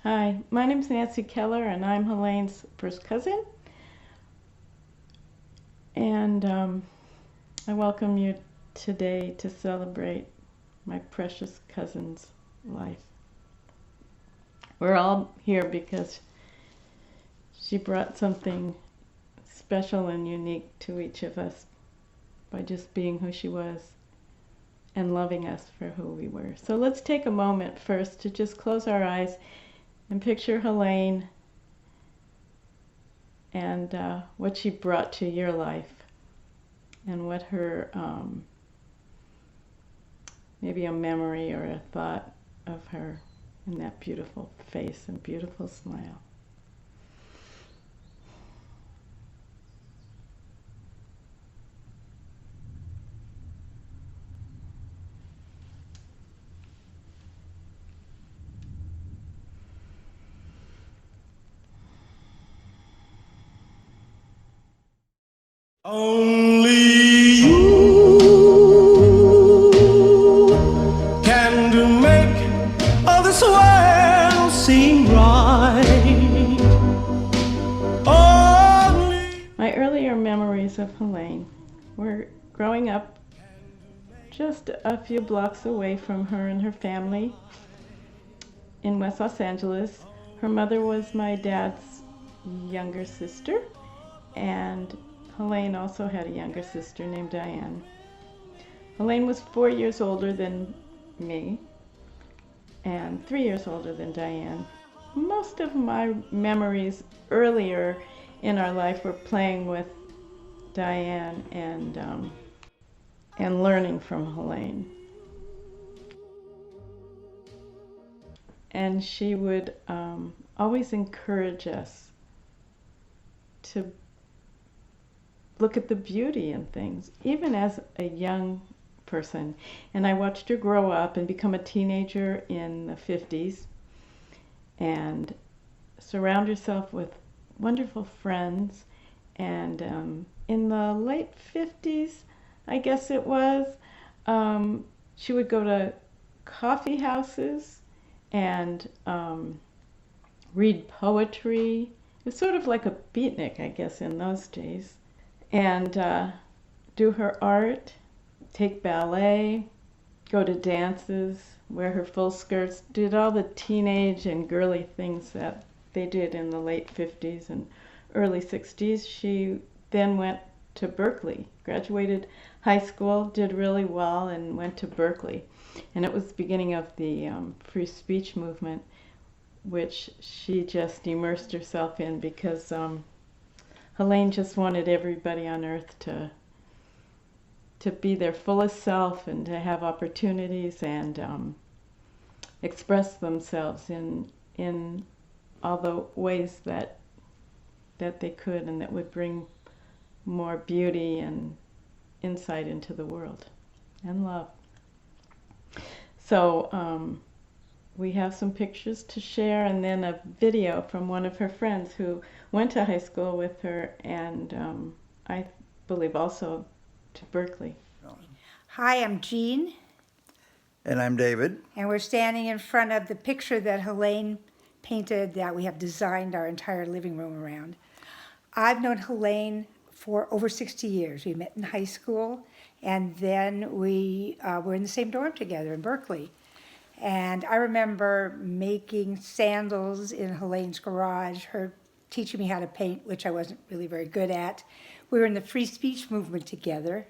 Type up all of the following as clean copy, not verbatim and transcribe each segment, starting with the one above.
Hi, my name's Nancy Keller, and I'm Helaine's first cousin. And I welcome you today to celebrate my precious cousin's life. We're all here because she brought something special and unique to each of us by just being who she was and loving us for who we were. So let's take a moment first to just close our eyes and picture Helaine and what she brought to your life and what her, maybe a memory or a thought of her and that beautiful face and beautiful smile. Only you can make all this world seem right. My earlier memories of Helaine were growing up just a few blocks away from her and her family in West Los Angeles. Her mother was my dad's younger sister, and Helaine also had a younger sister named Diane. Helaine was 4 years older than me and 3 years older than Diane. Most of my memories earlier in our life were playing with Diane and learning from Helaine. And she would always encourage us to look at the beauty in things, even as a young person. And I watched her grow up and become a teenager in the 50s and surround herself with wonderful friends. And in the late 50s, I guess it was, she would go to coffee houses and read poetry. It was sort of like a beatnik, I guess, in those days. And do her art, take ballet, go to dances, wear her full skirts, did all the teenage and girly things that they did in the late 50s and early 60s. She then went to Berkeley, graduated high school, did really well, and went to Berkeley. And it was the beginning of the free speech movement, which she just immersed herself in because Helaine just wanted everybody on earth to be their fullest self and to have opportunities and express themselves in all the ways that they could and that would bring more beauty and insight into the world and love. So we have some pictures to share and then a video from one of her friends who went to high school with her and I believe also to Berkeley. Hi, I'm Jean. And I'm David. And we're standing in front of the picture that Helaine painted that we have designed our entire living room around. I've known Helaine for over 60 years. We met in high school and then we were in the same dorm together in Berkeley. And I remember making sandals in Helaine's garage, her teaching me how to paint, which I wasn't really very good at. We were in the free speech movement together.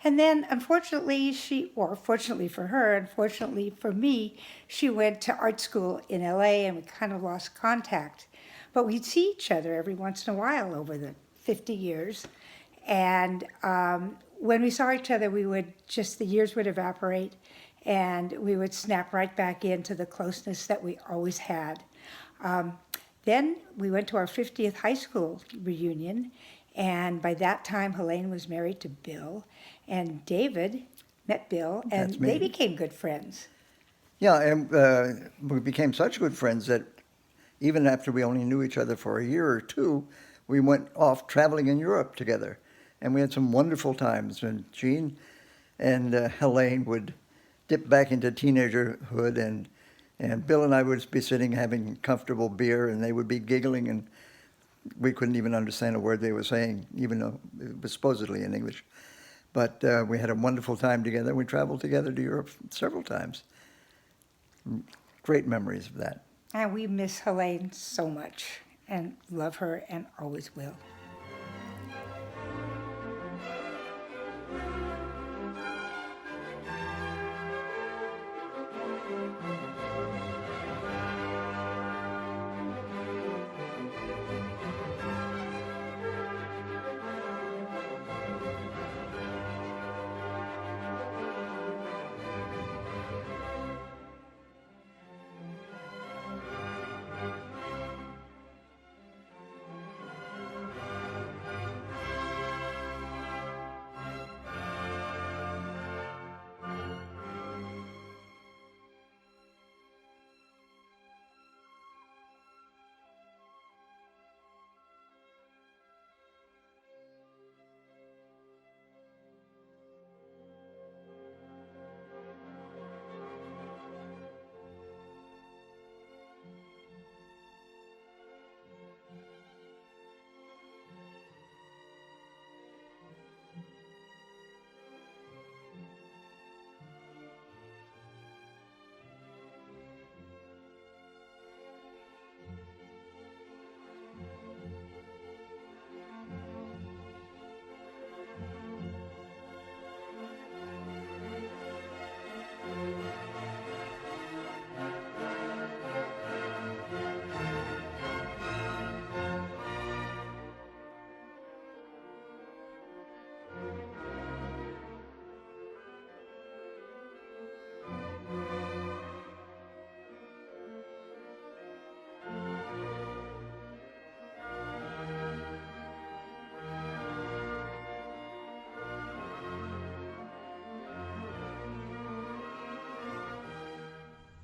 And then, unfortunately, fortunately for her, unfortunately for me, she went to art school in LA and we kind of lost contact. But we'd see each other every once in a while over the 50 years. And when we saw each other, the years would evaporate and we would snap right back into the closeness that we always had. Then we went to our 50th high school reunion, and by that time, Helaine was married to Bill, and David met Bill, and they became good friends. Yeah, and we became such good friends that even after we only knew each other for a year or two, we went off traveling in Europe together. And we had some wonderful times. And Jean and Helaine would dip back into teenagerhood and And Bill and I would be sitting having comfortable beer, and they would be giggling, and we couldn't even understand a word they were saying, even though it was supposedly in English. But we had a wonderful time together. We traveled together to Europe several times. Great memories of that. And we miss Helaine so much and love her and always will.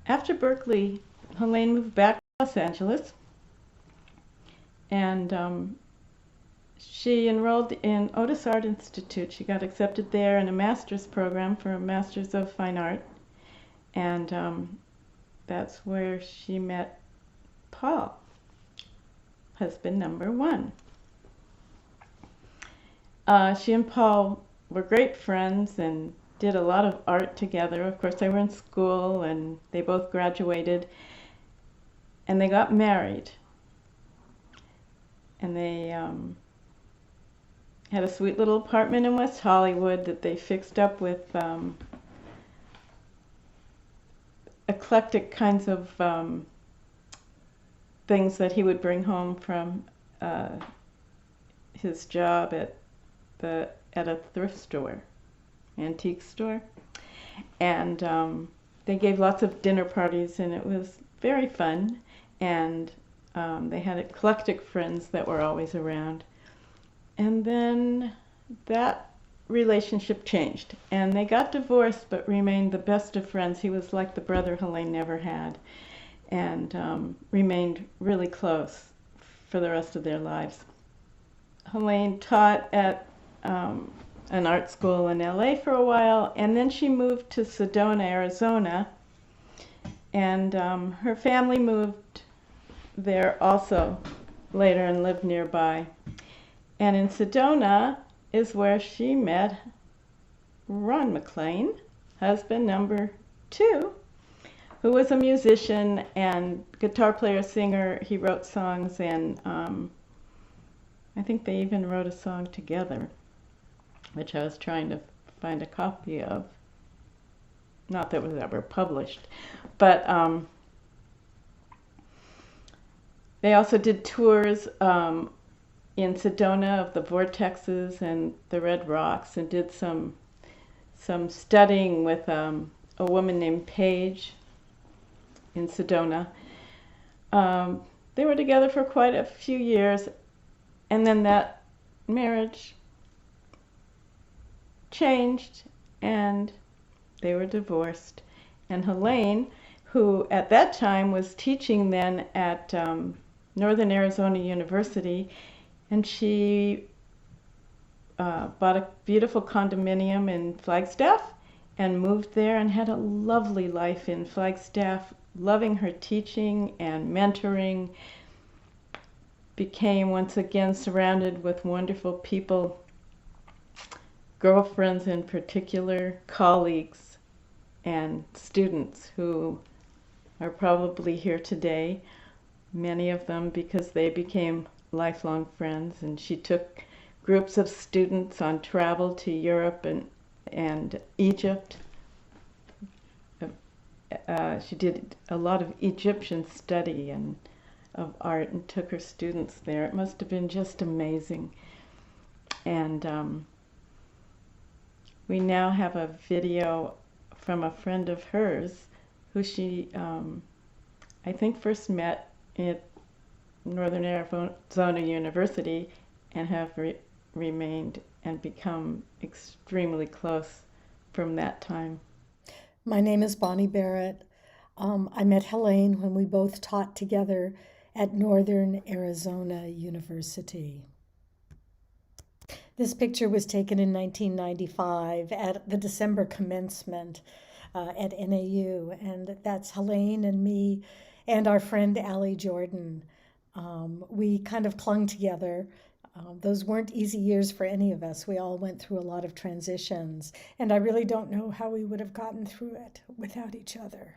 After Berkeley, Helaine moved back to Los Angeles, and she enrolled in Otis Art Institute. She got accepted there in a master's program for a Master's of Fine Art, and that's where she met Paul, husband number one. She and Paul were great friends and did a lot of art together. Of course, they were in school and they both graduated, and they got married. And they had a sweet little apartment in West Hollywood that they fixed up with eclectic kinds of things that he would bring home from his job at a thrift store, antique store. And they gave lots of dinner parties, and it was very fun. And they had eclectic friends that were always around. And then that relationship changed, and they got divorced but remained the best of friends. He was like the brother Helaine never had, and remained really close for the rest of their lives. Helaine taught at an art school in LA for a while, and then she moved to Sedona, Arizona, and her family moved there also later and lived nearby. And in Sedona is where she met Ron McLean, husband number two, who was a musician and guitar player, singer. He wrote songs, and I think they even wrote a song together, which I was trying to find a copy of. Not that it was ever published, but they also did tours in Sedona of the vortexes and the red rocks, and did some studying with a woman named Paige in Sedona. They were together for quite a few years, and then that marriage changed and they were divorced. And Helaine, who at that time was teaching then at Northern Arizona University, and she bought a beautiful condominium in Flagstaff and moved there and had a lovely life in Flagstaff loving her teaching and mentoring, became once again surrounded with wonderful people, girlfriends in particular, colleagues, and students who are probably here today, many of them because they became lifelong friends. And she took groups of students on travel to Europe and Egypt. She did a lot of Egyptian study and of art and took her students there. It must have been just amazing. And we now have a video from a friend of hers who she, I think, first met at Northern Arizona University and have remained and become extremely close from that time. My name is Bonnie Barrett. I met Helaine when we both taught together at Northern Arizona University. This picture was taken in 1995 at the December commencement at NAU, and that's Helaine and me and our friend Allie Jordan. We kind of clung together. Those weren't easy years for any of us. We all went through a lot of transitions, and I really don't know how we would have gotten through it without each other.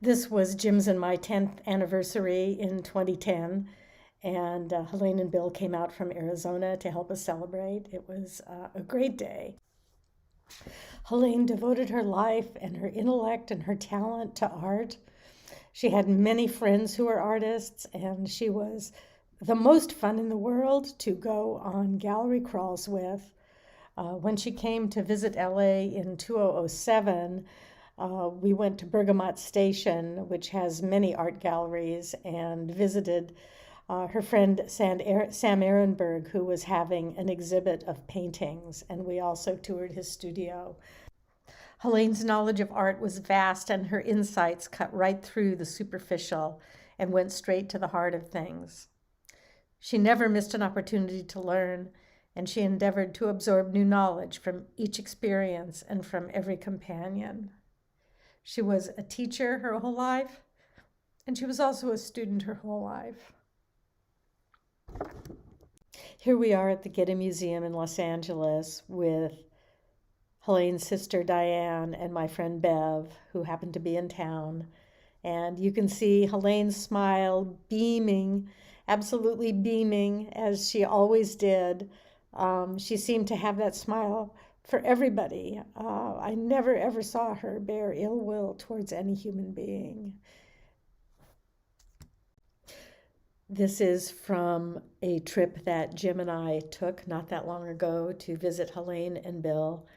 This was Jim's and my 10th anniversary in 2010, and Helaine and Bill came out from Arizona to help us celebrate. It was a great day. Helaine devoted her life and her intellect and her talent to art. She had many friends who were artists, and she was the most fun in the world to go on gallery crawls with. When she came to visit LA in 2007, we went to Bergamot Station, which has many art galleries, and visited her friend Sam Ehrenberg, who was having an exhibit of paintings, and we also toured his studio. Helaine's knowledge of art was vast, and her insights cut right through the superficial and went straight to the heart of things. She never missed an opportunity to learn, and she endeavored to absorb new knowledge from each experience and from every companion. She was a teacher her whole life, and she was also a student her whole life. Here we are at the Getty Museum in Los Angeles with Helaine's sister Diane and my friend Bev, who happened to be in town. And you can see Helaine's smile beaming, absolutely beaming, as she always did. She seemed to have that smile for everybody. I never ever saw her bear ill will towards any human being. This is from a trip that Jim and I took not that long ago to visit Helaine and Bill,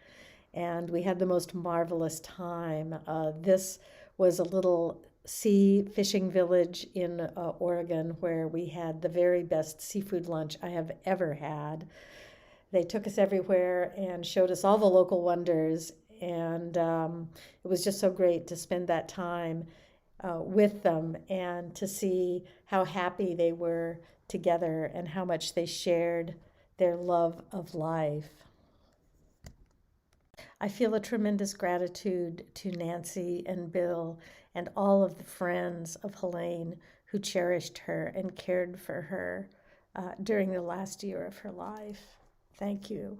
and we had the most marvelous time. This was a little sea fishing village in Oregon where we had the very best seafood lunch I have ever had. They took us everywhere and showed us all the local wonders, and it was just so great to spend that time with them and to see how happy they were together and how much they shared their love of life. I feel a tremendous gratitude to Nancy and Bill and all of the friends of Helaine who cherished her and cared for her during the last year of her life. Thank you.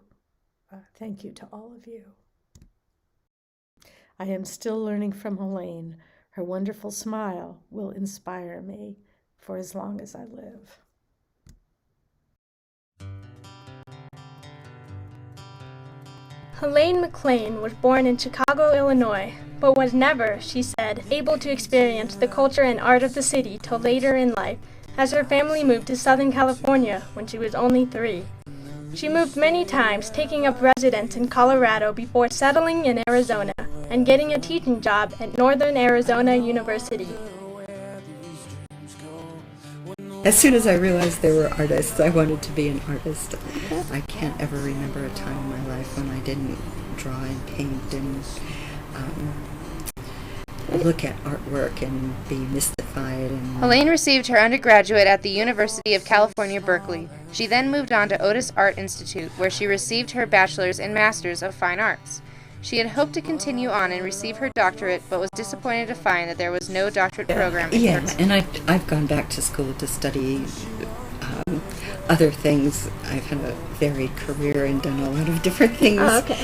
Thank you to all of you. I am still learning from Helaine. Her wonderful smile will inspire me for as long as I live. Helaine McLean was born in Chicago, Illinois, but was never, she said, able to experience the culture and art of the city till later in life, as her family moved to Southern California when she was only 3. She moved many times, taking up residence in Colorado before settling in Arizona and getting a teaching job at Northern Arizona University. As soon as I realized there were artists, I wanted to be an artist. I can't ever remember a time in my life when I didn't draw and paint and look at artwork and be mystified. Helaine received her undergraduate at the University of California, Berkeley. She then moved on to Otis Art Institute, where she received her bachelor's and master's of fine arts. She had hoped to continue on and receive her doctorate, but was disappointed to find that there was no doctorate program. And I've gone back to school to study other things. I've had a varied career and done a lot of different things. Oh, okay.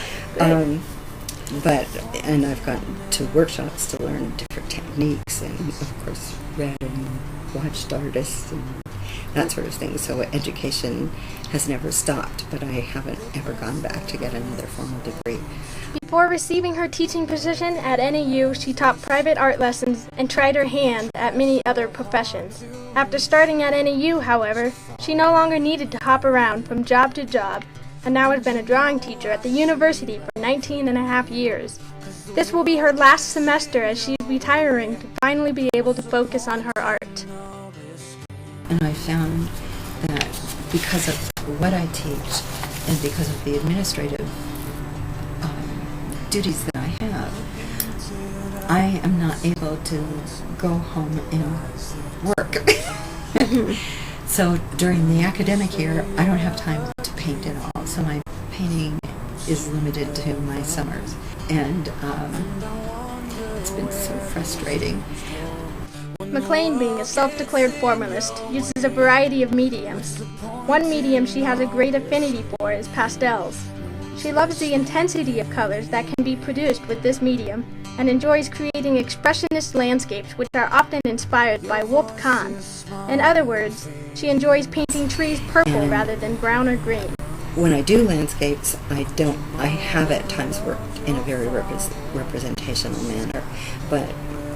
And I've gone to workshops to learn different techniques, and of course read and watched artists and that sort of thing. So education has never stopped, but I haven't ever gone back to get another formal degree. Before receiving her teaching position at NAU, she taught private art lessons and tried her hand at many other professions. After starting at NAU, however, she no longer needed to hop around from job to job, and now has been a drawing teacher at the university for 19 and a half years. This will be her last semester as she's retiring to finally be able to focus on her art. And I found that because of what I teach and because of the administrative duties that I have, I am not able to go home and work. So during the academic year, I don't have time to paint at all. So my painting is limited to my summers. And it's been so frustrating. McLean, being a self-declared formalist, uses a variety of mediums. One medium she has a great affinity for is pastels. She loves the intensity of colors that can be produced with this medium and enjoys creating expressionist landscapes which are often inspired by Wolf Kahn. In other words, she enjoys painting trees purple rather than brown or green. When I do landscapes, I have at times worked in a very representational manner, but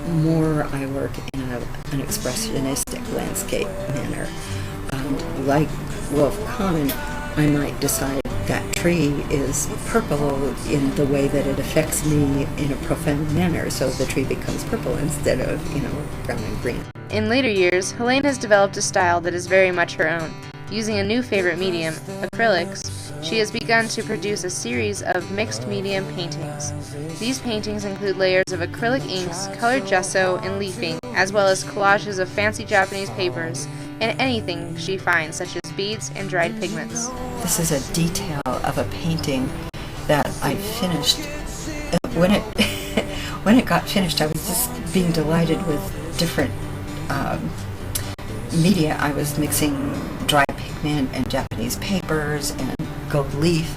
more I work in an expressionistic landscape manner. Like Wolf Kahn, I might decide that tree is purple in the way that it affects me in a profound manner, so the tree becomes purple instead of, brown and green. In later years, Helaine has developed a style that is very much her own. Using a new favorite medium, acrylics, she has begun to produce a series of mixed medium paintings. These paintings include layers of acrylic inks, colored gesso, and leafing, as well as collages of fancy Japanese papers, and anything she finds, such as beads and dried pigments. This is a detail of a painting that I finished. When it got finished, I was just being delighted with different media. I was mixing dry pigment and Japanese papers and gold leaf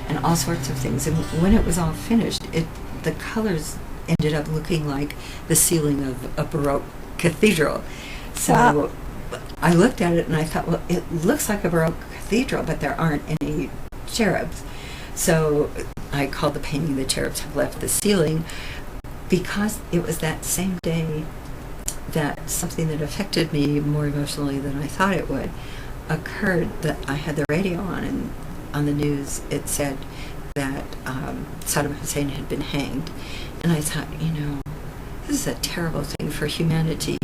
and all sorts of things. And when it was all finished, the colors ended up looking like the ceiling of a Baroque cathedral. So I looked at it and I thought, well, it looks like a Baroque cathedral, but there aren't any cherubs. So I called the painting "The Cherubs Have Left the Ceiling," because it was that same day that something that affected me more emotionally than I thought it would occurred. That I had the radio on, and on the news it said that Saddam Hussein had been hanged. And I thought, this is a terrible thing for humanity.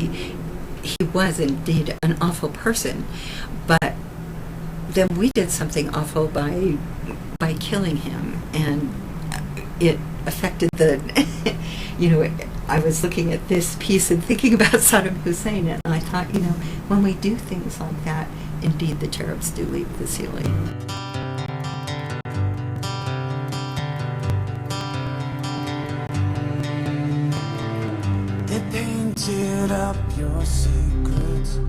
He was indeed an awful person, but then we did something awful by killing him, and it affected the I was looking at this piece and thinking about Saddam Hussein, and I thought, when we do things like that, indeed the cherubs do leave the ceiling. They painted up your secrets.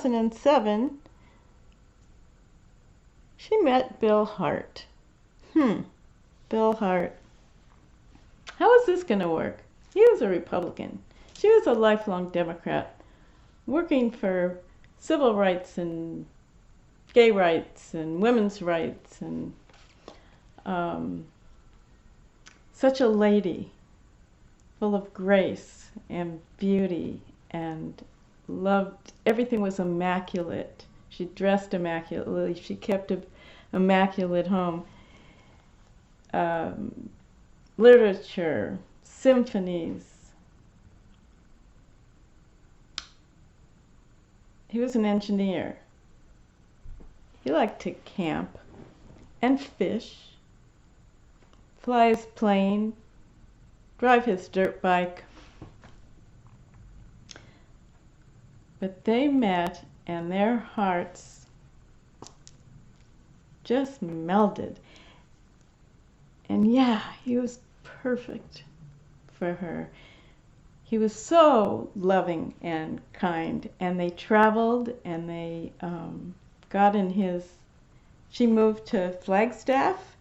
2007, she met Bill Hart. Bill Hart. How is this going to work? He was a Republican. She was a lifelong Democrat, working for civil rights and gay rights and women's rights, and such a lady, full of grace and beauty, and loved, everything was immaculate. She dressed immaculately. She kept an immaculate home. Literature, symphonies. He was an engineer. He liked to camp and fish, fly his plane, drive his dirt bike. But they met and their hearts just melded. And yeah, he was perfect for her. He was so loving and kind, and they traveled, and they got in his, she moved to Flagstaff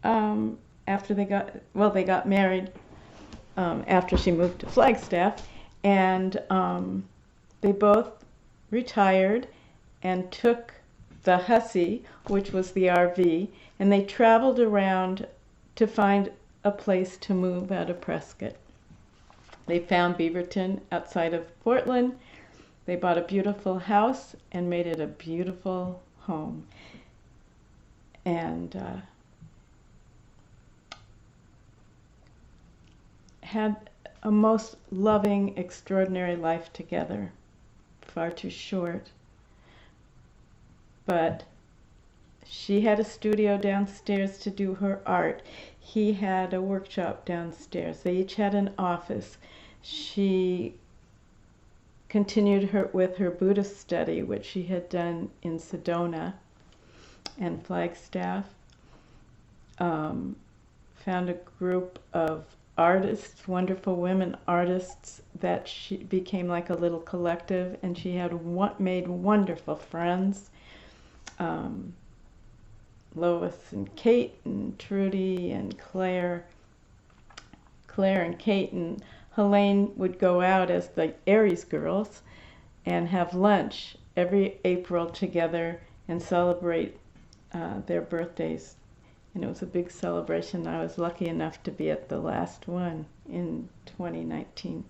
after they got married after she moved to Flagstaff, and they both retired and took the Hussey, which was the RV, and they traveled around to find a place to move out of Prescott. They found Beaverton outside of Portland. They bought a beautiful house and made it a beautiful home. And had a most loving, extraordinary life together. Far too short. But she had a studio downstairs to do her art. He had a workshop downstairs. They each had an office. She continued with her Buddhist study, which she had done in Sedona and Flagstaff. Found a group of artists, wonderful women artists, that she became like a little collective, and she had made wonderful friends. Lois and Kate and Trudy and Claire and Kate and Helaine would go out as the Aries girls and have lunch every April together and celebrate their birthdays. And it was a big celebration. I was lucky enough to be at the last one in 2019.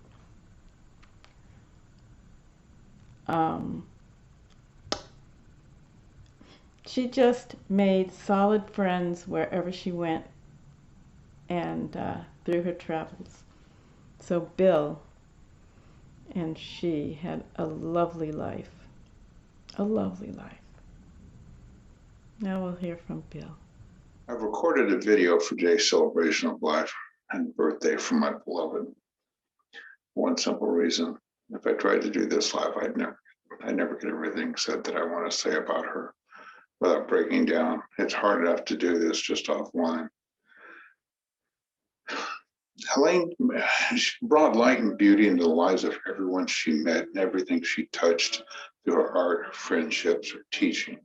She just made solid friends wherever she went and through her travels. So Bill and she had a lovely life. A lovely life. Now we'll hear from Bill. I've recorded a video for Jay's celebration of life and birthday for my beloved. One simple reason: if I tried to do this live, I'd never get everything said that I want to say about her without breaking down. It's hard enough to do this just offline. Helaine, she brought light and beauty into the lives of everyone she met and everything she touched through her art, her friendships, her teaching.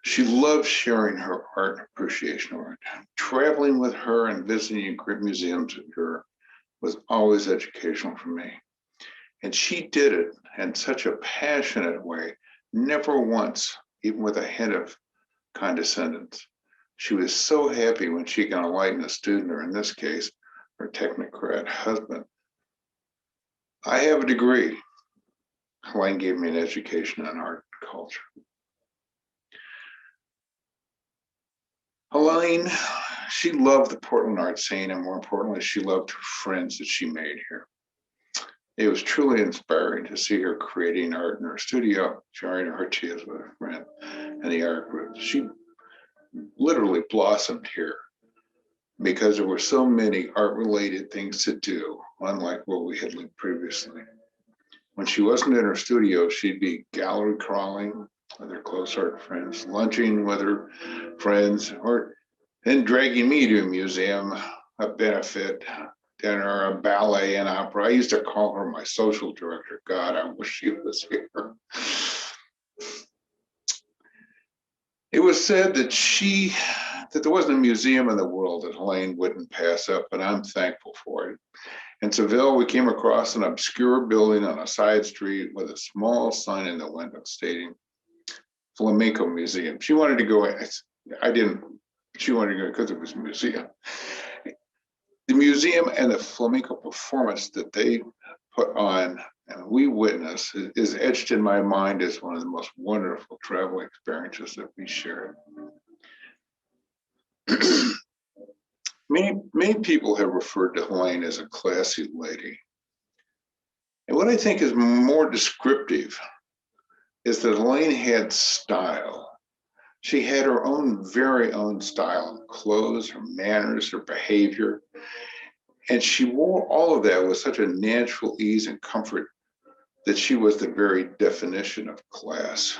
She loved sharing her art and appreciation of it. Traveling with her and visiting great museums with her was always educational for me. And she did it in such a passionate way, never once, even with a hint of condescendence. She was so happy when she could enlighten a student, or in this case, her technocrat husband. I have a degree. Helaine gave me an education in art and culture. Helaine, she loved the Portland art scene, and more importantly, she loved her friends that she made here. It was truly inspiring to see her creating art in her studio, sharing her ideas with a friend and the art group. She literally blossomed here because there were so many art-related things to do, unlike what we had lived previously. When she wasn't in her studio, she'd be gallery crawling with her close art friends, lunching with her friends, or then dragging me to a museum, a benefit, dinner, a ballet, and opera. I used to call her my social director. God, I wish she was here. It was said that there wasn't a museum in the world that Helaine wouldn't pass up, and I'm thankful for it. In Seville, we came across an obscure building on a side street with a small sign in the window stating Flamenco Museum. She wanted to go in. I didn't. She wanted to go because it was a museum. The museum and the flamenco performance that they put on and we witnessed is etched in my mind as one of the most wonderful travel experiences that we shared. Many people have referred to Helaine as a classy lady. And what I think is more descriptive is that Helaine had style. She had her own very own style in clothes, her manners, her behavior. And she wore all of that with such a natural ease and comfort that she was the very definition of class.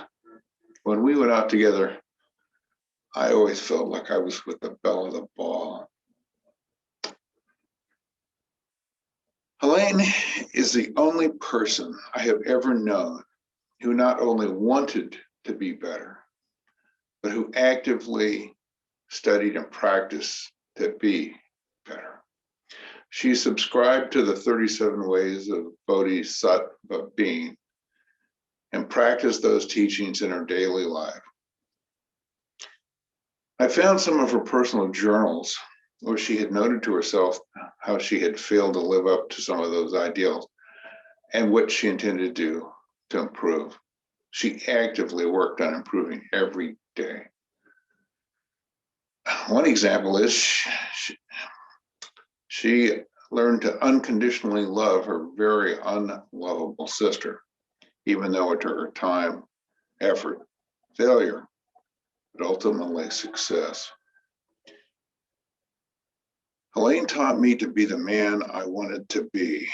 When we went out together, I always felt like I was with the belle of the ball. Helaine is the only person I have ever known who not only wanted to be better, but who actively studied and practiced to be better. She subscribed to the 37 ways of Bodhisattva being and practiced those teachings in her daily life. I found some of her personal journals where she had noted to herself how she had failed to live up to some of those ideals and what she intended to do to improve. She actively worked on improving every day. One example is she learned to unconditionally love her very unlovable sister, even though it took her time, effort, failure, but ultimately success. Helaine taught me to be the man I wanted to be.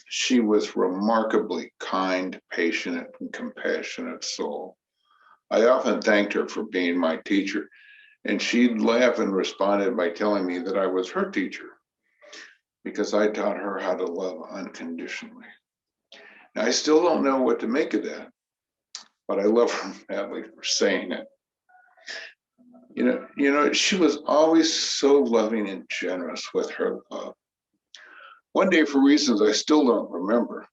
She was remarkably kind, patient, and compassionate soul. I often thanked her for being my teacher, and she'd laugh and responded by telling me that I was her teacher because I taught her how to love unconditionally. Now, I still don't know what to make of that, but I love her madly for saying it. You know, she was always so loving and generous with her love. One day, for reasons I still don't remember,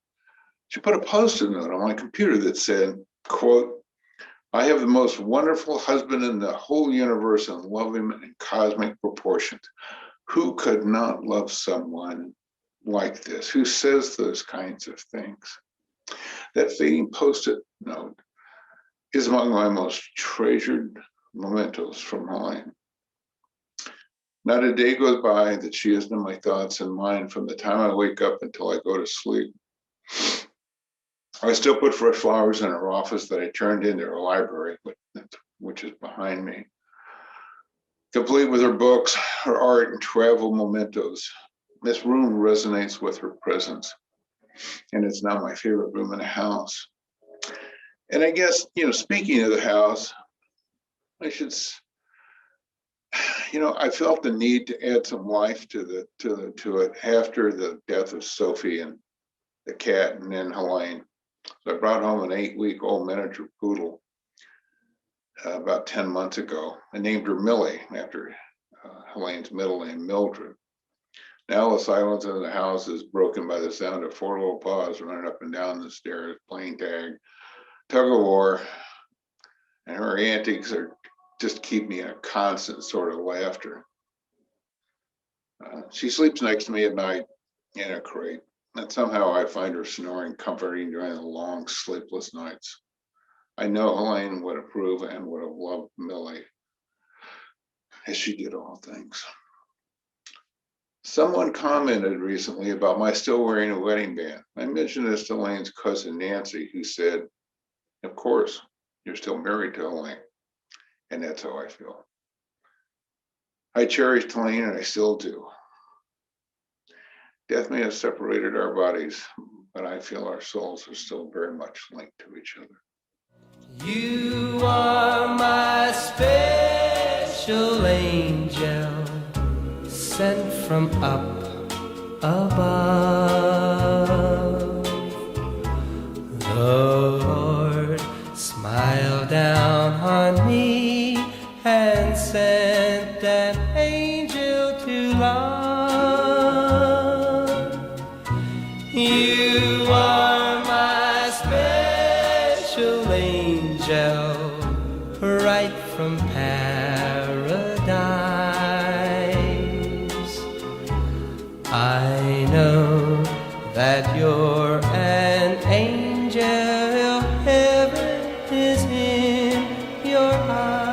she put a post-it note on my computer that said, quote, "I have the most wonderful husband in the whole universe and love him in cosmic proportions. Who could not love someone like this? Who says those kinds of things?" That fading post-it note is among my most treasured mementos from Helaine. Not a day goes by that she isn't in my thoughts and mine from the time I wake up until I go to sleep. I still put fresh flowers in her office that I turned into her library, which is behind me. Complete with her books, her art, and travel mementos. This room resonates with her presence, and it's now my favorite room in the house. And I guess, speaking of the house, I felt the need to add some life to it after the death of Sophie and the cat and then Helaine. So I brought home an 8-week-old miniature poodle about 10 months ago. I named her Millie after Helaine's middle name, Mildred. Now the silence in the house is broken by the sound of 4 little paws running up and down the stairs, playing tag, tug of war, and her antics just keep me in a constant sort of laughter. She sleeps next to me at night in a crate, and somehow I find her snoring comforting during the long, sleepless nights. I know Helaine would approve and would have loved Millie, as she did all things. Someone commented recently about my still wearing a wedding band. I mentioned this to Helaine's cousin Nancy, who said, "Of course, you're still married to Helaine." And that's how I feel. I cherished Helaine, and I still do. Death may have separated our bodies, but I feel our souls are still very much linked to each other. You are my special angel, sent from up above. The Lord smiled down on me and sent an angel to love. You are my special angel, right from paradise. I know that you're an angel, heaven is in your eyes.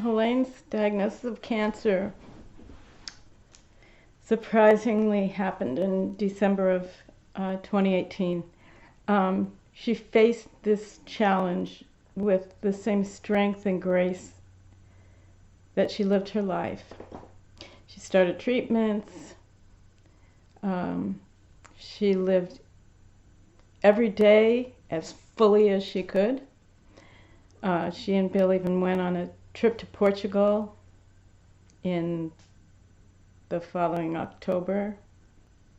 Helaine's diagnosis of cancer surprisingly happened in December of 2018. She faced this challenge with the same strength and grace that she lived her life. She started treatments. She lived every day as fully as she could. She and Bill even went on a trip to Portugal in the following October.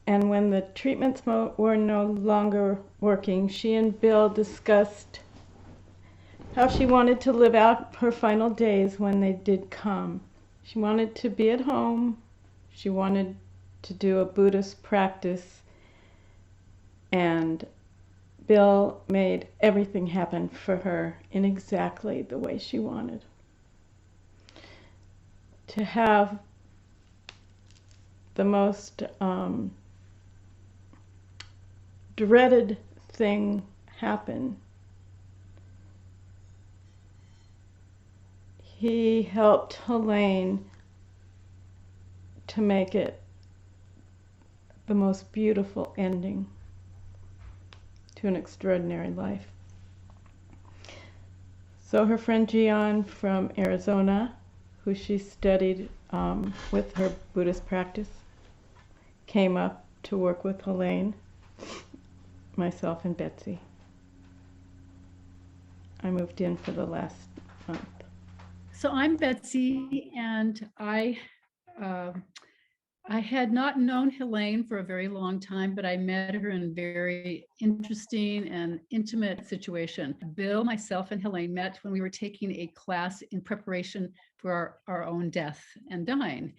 And when the treatments were no longer working, she and Bill discussed how she wanted to live out her final days when they did come. She wanted to be at home. She wanted to do a Buddhist practice. And Bill made everything happen for her in exactly the way she wanted. To have the most dreaded thing happen, he helped Helaine to make it the most beautiful ending to an extraordinary life. So her friend Gian from Arizona, who she studied with her Buddhist practice, came up to work with Helaine, myself, and Betsy. I moved in for the last month. So I'm Betsy, and I had not known Helaine for a very long time, but I met her in a very interesting and intimate situation. Bill, myself, and Helaine met when we were taking a class in preparation for our own death and dying.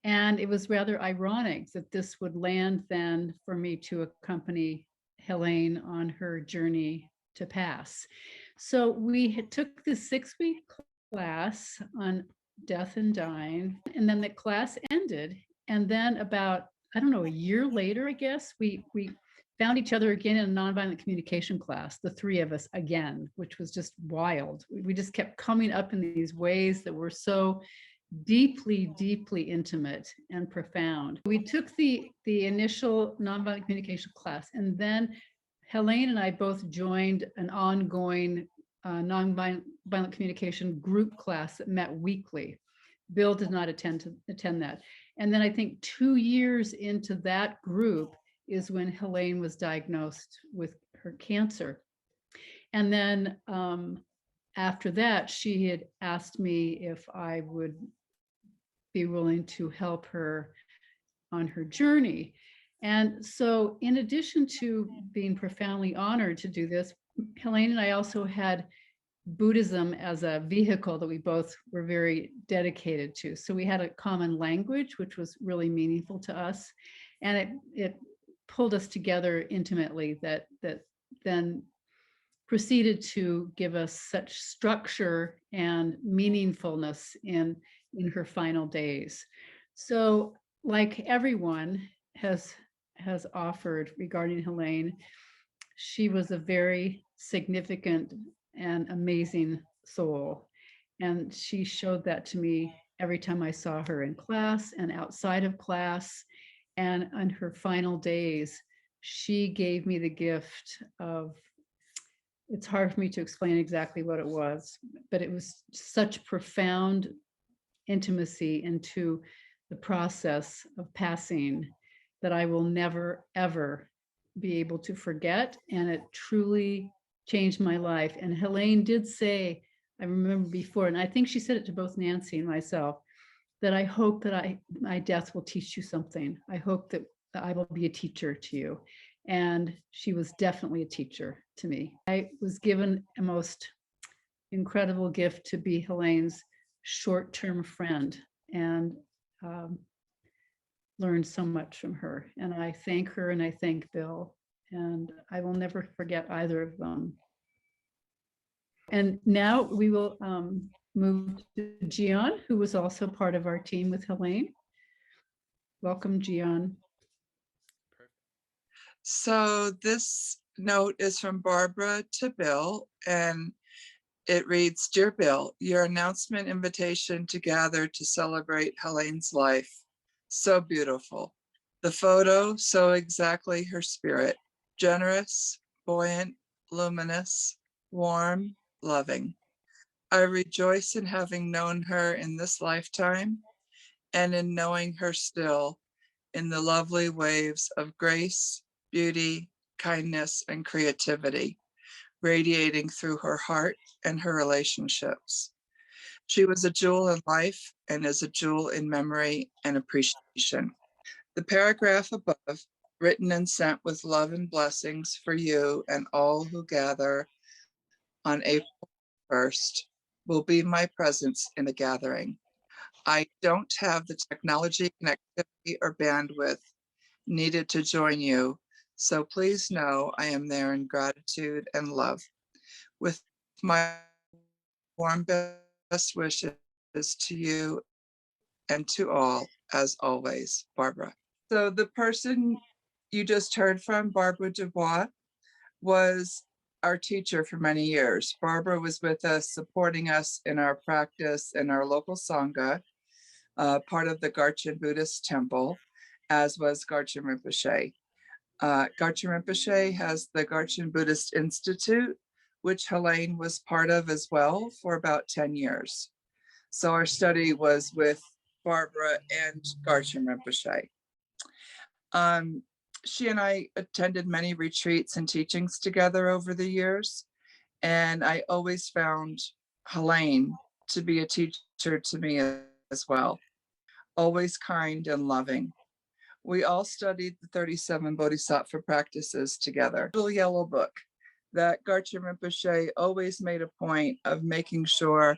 And it was rather ironic that this would land then for me to accompany Helaine on her journey to pass. So we took this 6-week class on death and dying, and then the class ended. And then about, I don't know, a year later, I guess, we found each other again in a nonviolent communication class, the three of us again, which was just wild. We just kept coming up in these ways that were so deeply, deeply intimate and profound. We took the initial nonviolent communication class, and then Helaine and I both joined an ongoing nonviolent communication group class that met weekly. Bill did not attend that. And then I think 2 years into that group is when Helaine was diagnosed with her cancer. And then after that, she had asked me if I would be willing to help her on her journey. And so in addition to being profoundly honored to do this, Helaine and I also had Buddhism as a vehicle that we both were very dedicated to. So we had a common language, which was really meaningful to us. And it pulled us together intimately that then proceeded to give us such structure and meaningfulness in her final days. So like everyone has offered regarding Helaine, she was a very significant and amazing soul. And she showed that to me every time I saw her in class and outside of class. And on her final days, she gave me the gift of, it's hard for me to explain exactly what it was, but it was such profound intimacy into the process of passing that I will never, ever be able to forget. And it truly changed my life. And Helaine did say, I remember before, and I think she said it to both Nancy and myself, that I hope that my death will teach you something. I hope that I will be a teacher to you. And she was definitely a teacher to me. I was given a most incredible gift to be Helaine's short-term friend, and learned so much from her. And I thank her and I thank Bill, and I will never forget either of them. And now we will move to Gian, who was also part of our team with Helaine. Welcome, Gian. So this note is from Barbara to Bill, and It reads, Dear Bill, your announcement invitation to gather to celebrate Helaine's life. So beautiful. The photo, so exactly her spirit. Generous, buoyant, luminous, warm, loving. I rejoice in having known her in this lifetime and in knowing her still in the lovely waves of grace, beauty, kindness, and creativity radiating through her heart and her relationships. She was a jewel in life and is a jewel in memory and appreciation. The paragraph above, written and sent with love and blessings for you and all who gather on April 1st, will be my presence in the gathering. I don't have the technology, connectivity, or bandwidth needed to join you, so please know I am there in gratitude and love. With my warm best wishes to you and to all, as always, Barbara. So the person you just heard from, Barbara Dubois, was our teacher for many years. Barbara was with us, supporting us in our practice in our local Sangha, part of the Garchen Buddhist temple, as was Garchen Rinpoche. Garchen Rinpoche has the Garchen Buddhist Institute, which Helaine was part of as well for about 10 years. So our study was with Barbara and Garchen Rinpoche. She and I attended many retreats and teachings together over the years, and I always found Helaine to be a teacher to me as well, always kind and loving. We all studied the 37 Bodhisattva practices together. A little yellow book that Garchen Rinpoche always made a point of making sure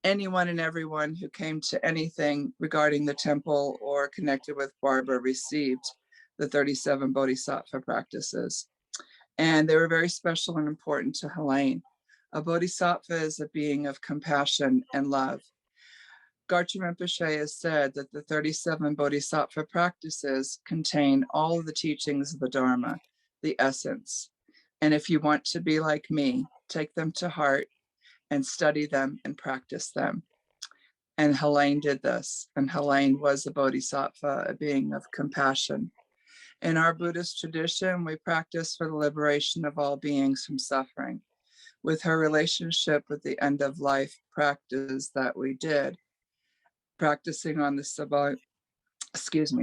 anyone and everyone who came to anything regarding the temple or connected with Barbara received the 37 Bodhisattva practices. And they were very special and important to Helaine. A Bodhisattva is a being of compassion and love. Garchen Rinpoche has said that the 37 Bodhisattva practices contain all of the teachings of the Dharma, the essence. And if you want to be like me, take them to heart and study them and practice them. And Helaine did this. And Helaine was a Bodhisattva, a being of compassion. In our Buddhist tradition, we practice for the liberation of all beings from suffering. With her relationship with the end of life practice that we did, practicing on the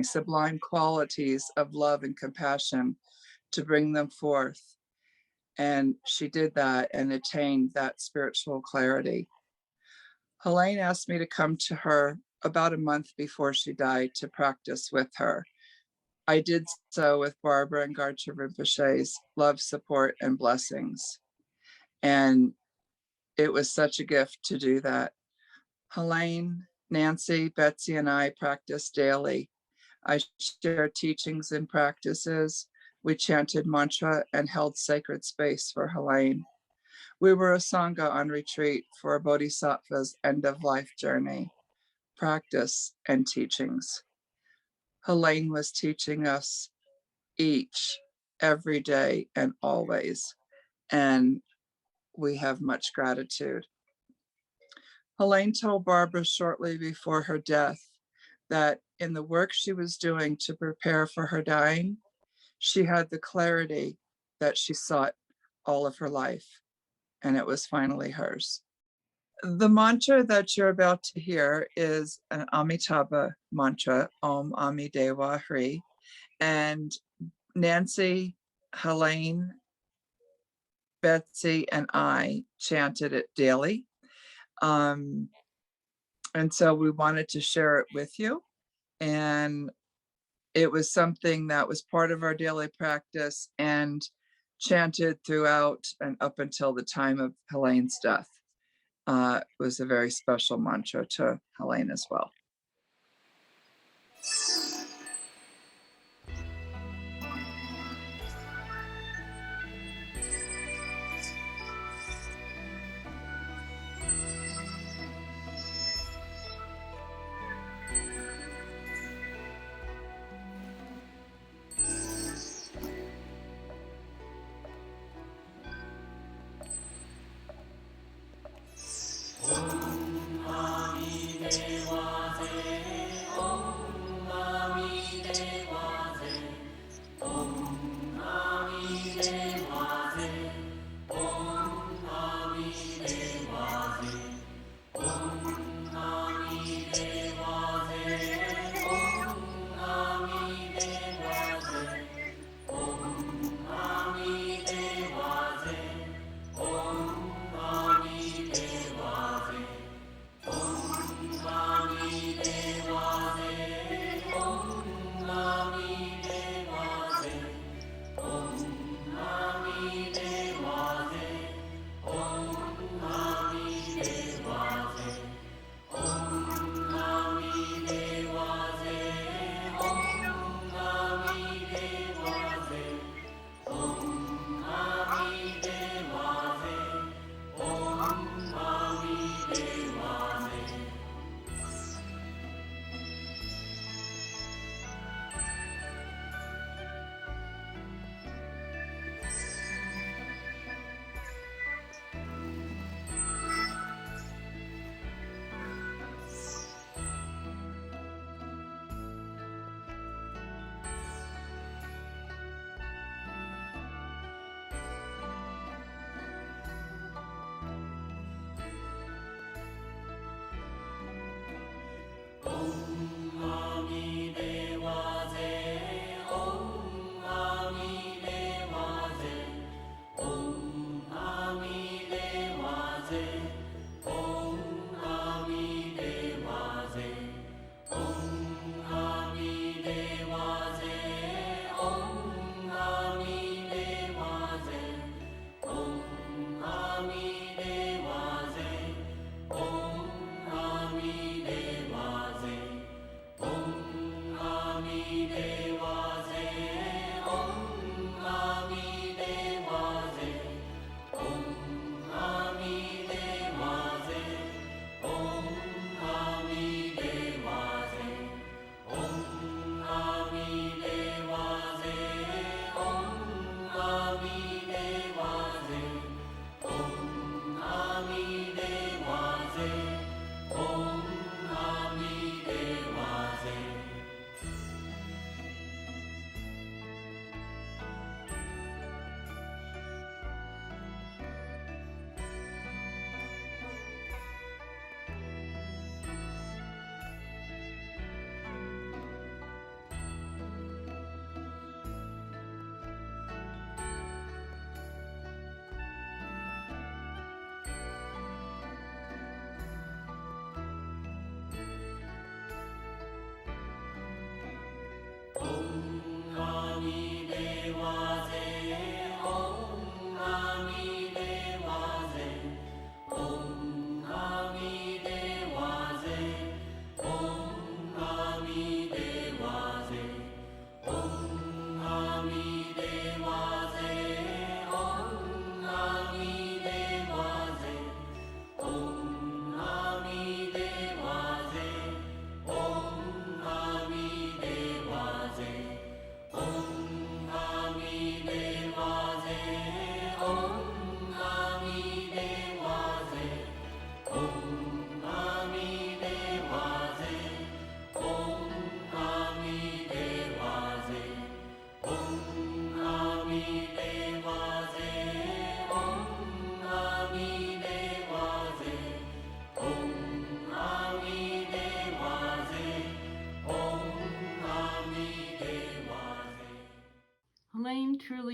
sublime qualities of love and compassion to bring them forth. And she did that and attained that spiritual clarity. Helaine asked me to come to her about a month before she died to practice with her. I did so with Barbara and Garcha Rinpoche's love, support, and blessings. And it was such a gift to do that. Helaine, Nancy, Betsy, and I practiced daily. I shared teachings and practices. We chanted mantra and held sacred space for Helaine. We were a Sangha on retreat for a Bodhisattva's end-of-life journey, practice, and teachings. Helaine was teaching us each, every day, and always, and we have much gratitude. Helaine told Barbara shortly before her death that in the work she was doing to prepare for her dying, she had the clarity that she sought all of her life, and it was finally hers. The mantra that you're about to hear is an Amitabha mantra, Om Ami Dewa Hri, and Nancy, Helaine, Betsy, and I chanted it daily. And so we wanted to share it with you. And it was something that was part of our daily practice and chanted throughout and up until the time of Helaine's death. It was a very special mantra to Helaine as well.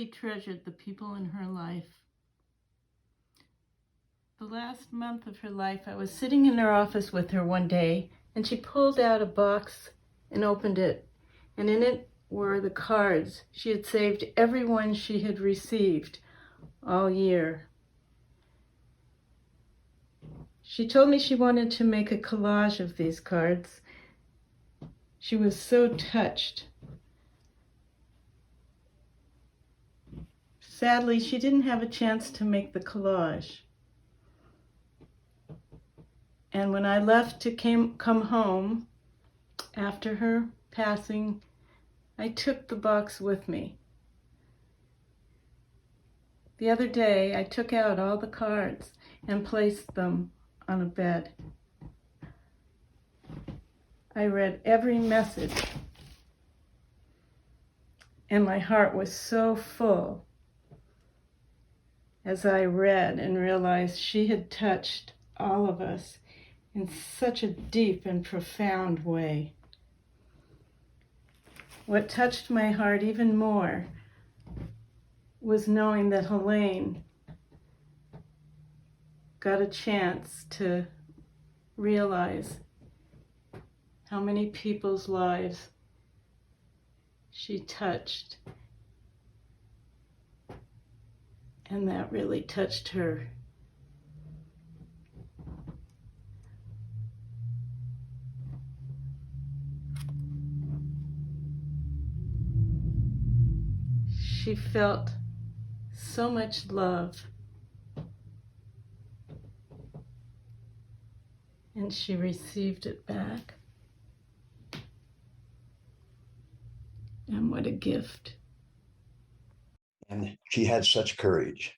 really treasured the people in her life. The last month of her life, I was sitting in her office with her one day, and she pulled out a box and opened it, and in it were the cards she had saved everyone she had received all year. She told me she wanted to make a collage of these cards. She was so touched. Sadly, she didn't have a chance to make the collage. And when I left to come home after her passing, I took the box with me. The other day, I took out all the cards and placed them on a bed. I read every message, and my heart was so full as I read and realized she had touched all of us in such a deep and profound way. What touched my heart even more was knowing that Helaine got a chance to realize how many people's lives she touched, and that really touched her. She felt so much love, and she received it back. And what a gift. And she had such courage.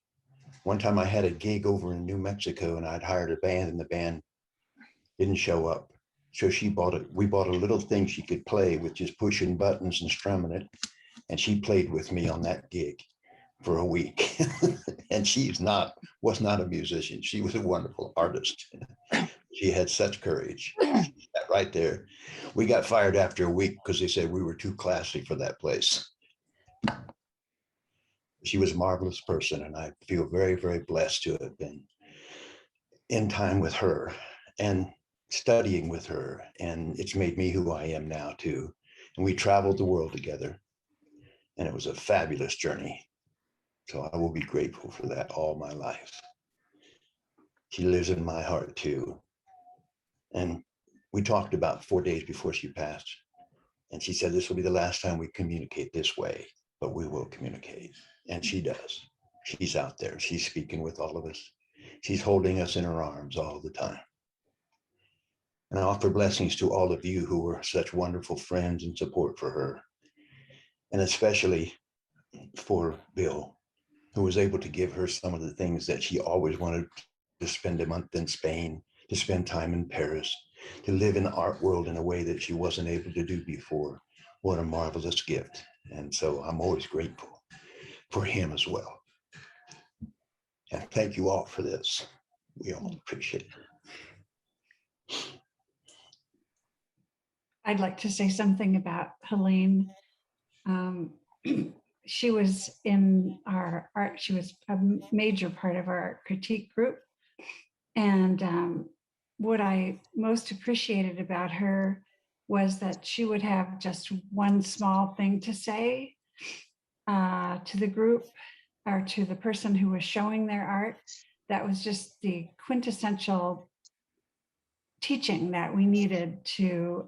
One time I had a gig over in New Mexico and I'd hired a band and the band didn't show up. So we bought a little thing she could play with, just pushing buttons and strumming it. And she played with me on that gig for a week. And was not a musician. She was a wonderful artist. She had such courage. That right there. We got fired after a week because they said we were too classy for that place. She was a marvelous person, and I feel very, very blessed to have been in time with her and studying with her. And it's made me who I am now too. And we traveled the world together, and it was a fabulous journey. So I will be grateful for that all my life. She lives in my heart too. And we talked about 4 days before she passed. And she said, this will be the last time we communicate this way, but we will communicate. And she does. She's out there. She's speaking with all of us. She's holding us in her arms all the time. And I offer blessings to all of you who were such wonderful friends and support for her. And especially for Bill, who was able to give her some of the things that she always wanted, to spend a month in Spain, to spend time in Paris, to live in the art world in a way that she wasn't able to do before. What a marvelous gift. And so I'm always grateful for him as well. And thank you all for this. We all appreciate it. I'd like to say something about Helaine. She was in our art, she was a major part of our art critique group. And what I most appreciated about her was that she would have just one small thing to say to the group or to the person who was showing their art. That was just the quintessential teaching that we needed to,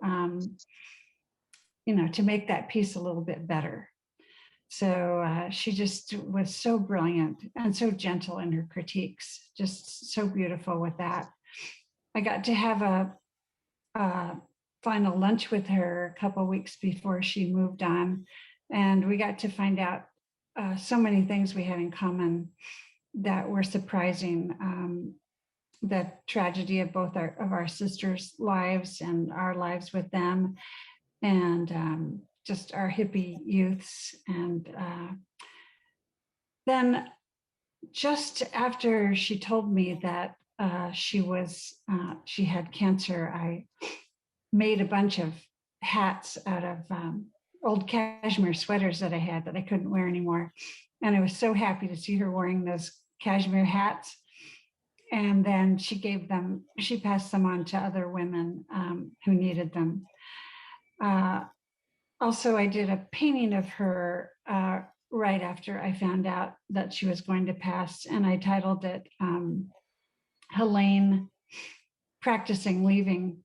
to make that piece a little bit better. So she just was so brilliant and so gentle in her critiques, just so beautiful with that. I got to have a final lunch with her a couple of weeks before she moved on, and we got to find out so many things we had in common that were surprising. The tragedy of both of our sisters' lives and our lives with them, and just our hippie youths. And then just after she told me that she had cancer, I made a bunch of hats out of old cashmere sweaters that I had that I couldn't wear anymore. And I was so happy to see her wearing those cashmere hats. And then she passed them on to other women who needed them. Also, I did a painting of her right after I found out that she was going to pass, and I titled it Helaine Practicing Leaving.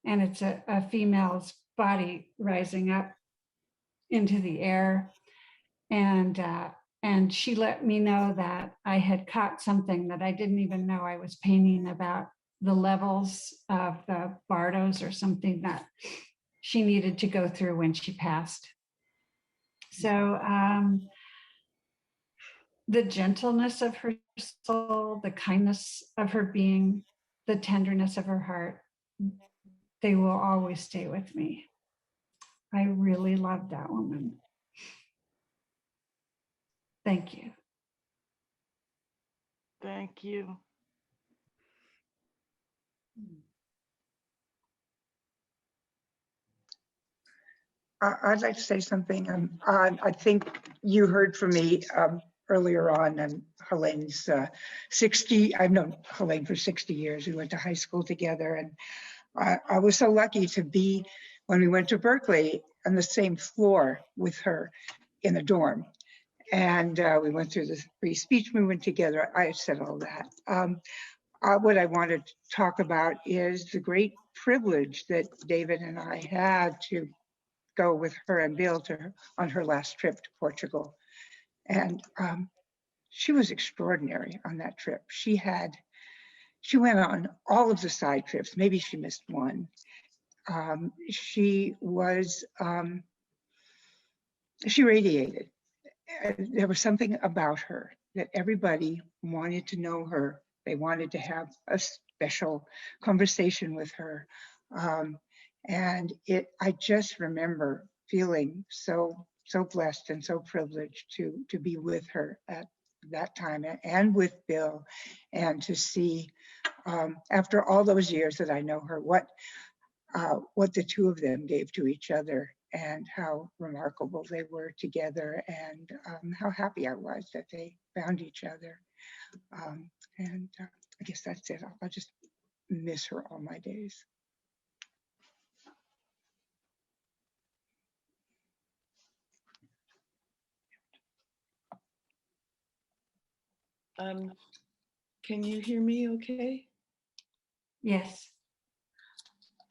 And it's a female's body rising up into the air. And she let me know that I had caught something that I didn't even know I was painting about the levels of the bardos or something that she needed to go through when she passed. So the gentleness of her soul, the kindness of her being, the tenderness of her heart, they will always stay with me. I really love that woman. Thank you. Thank you. I'd like to say something. I think you heard from me earlier on, and Helaine's 60. I've known Helaine for 60 years. We went to high school together, and I was so lucky to be, when we went to Berkeley, on the same floor with her in the dorm. And we went through the free speech movement together. I said all that. What I wanted to talk about is the great privilege that David and I had to go with her and Bill on her last trip to Portugal. And she was extraordinary on that trip. She went on all of the side trips. Maybe she missed one. She radiated. There was something about her that everybody wanted to know her. They wanted to have a special conversation with her. And I just remember feeling so blessed and so privileged to be with her at that time, and with Bill, and to see after all those years that I know her, what the two of them gave to each other, and how remarkable they were together, and how happy I was that they found each other. And I guess that's it. I'll just miss her all my days. Can you hear me okay? Yes.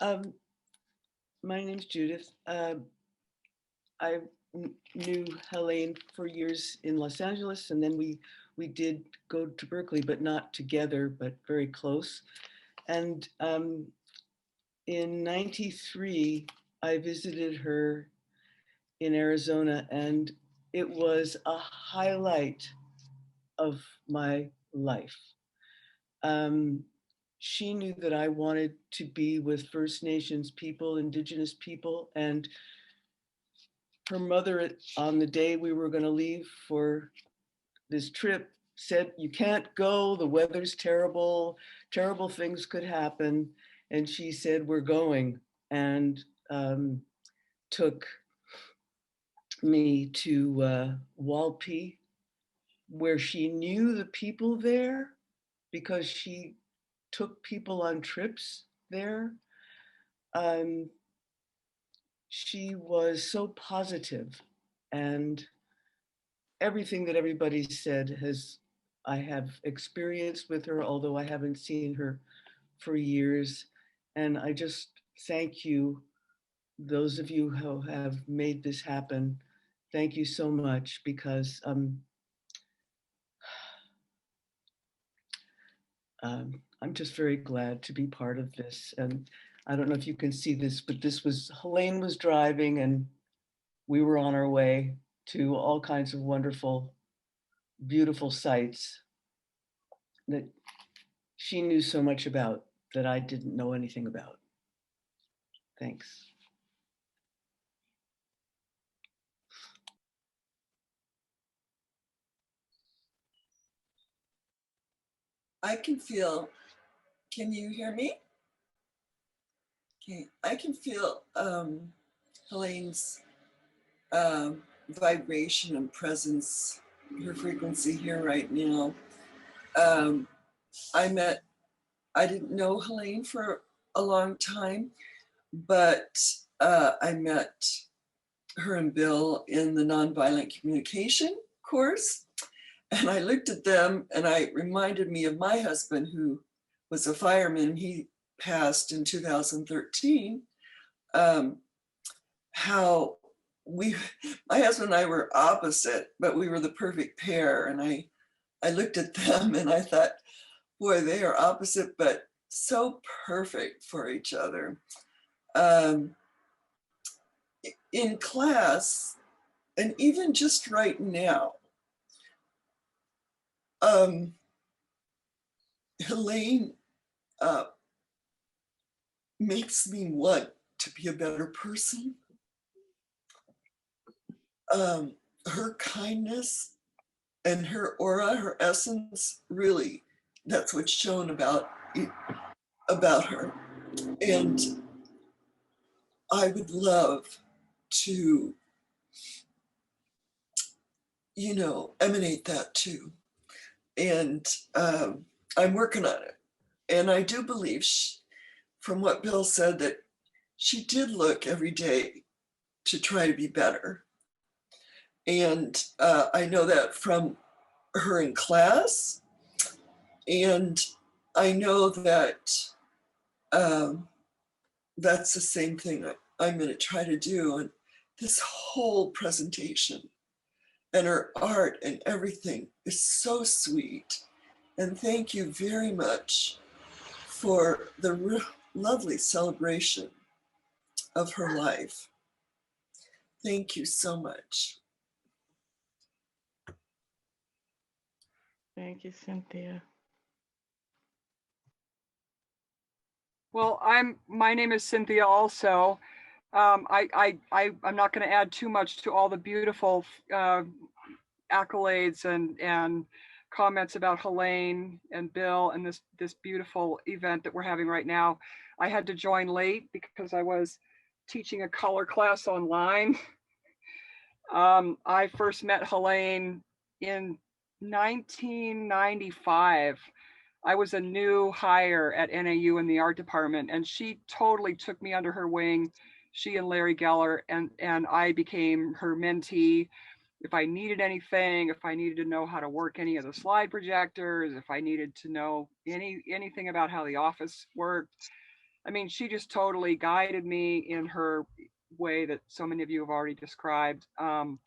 My name's Judith. I knew Helaine for years in Los Angeles, and then we did go to Berkeley, but not together, but very close. And in '93, I visited her in Arizona, and it was a highlight of my life. She knew that I wanted to be with First Nations people, Indigenous people, and her mother, on the day we were going to leave for this trip, said, "You can't go, the weather's terrible, terrible things could happen." And she said, "We're going," and took me to Walpi, where she knew the people there because she took people on trips there. She was so positive, and everything that everybody said I have experienced with her, although I haven't seen her for years. And I just thank you, those of you who have made this happen. Thank you so much, because I'm just very glad to be part of this. And I don't know if you can see this, but Helaine was driving, and we were on our way to all kinds of wonderful, beautiful sights that she knew so much about that I didn't know anything about. Thanks. I can feel, can you hear me? Okay, I can feel Helaine's vibration and presence her frequency here right now. I didn't know Helaine for a long time, but I met her and Bill in the nonviolent communication course. And I looked at them and I reminded me of my husband, who was a fireman. He passed in 2013. How my husband and I were opposite, but we were the perfect pair. And I looked at them and I thought, boy, they are opposite, but so perfect for each other. In class, and even just right now, Helaine makes me want to be a better person. Her kindness and her aura, her essence, really, that's what's shown about her. And I would love to, emanate that too. And I'm working on it. And I do believe, from what Bill said, that she did look every day to try to be better. And I know that from her in class. And I know that that's the same thing I'm going to try to do. And this whole presentation and her art and everything is so sweet. And thank you very much for the lovely celebration of her life. Thank you so much. Thank you, Cynthia. Well, my name is Cynthia also. I'm not going to add too much to all the beautiful accolades and comments about Helaine and Bill and this beautiful event that we're having right now. I had to join late because I was teaching a color class online. I first met Helaine in 1995. I was a new hire at NAU in the art department, and she totally took me under her wing. She and Larry Geller, and I became her mentee. If I needed anything, if I needed to know how to work any of the slide projectors, if I needed to know anything about how the office worked, I mean, she just totally guided me in her way that so many of you have already described. And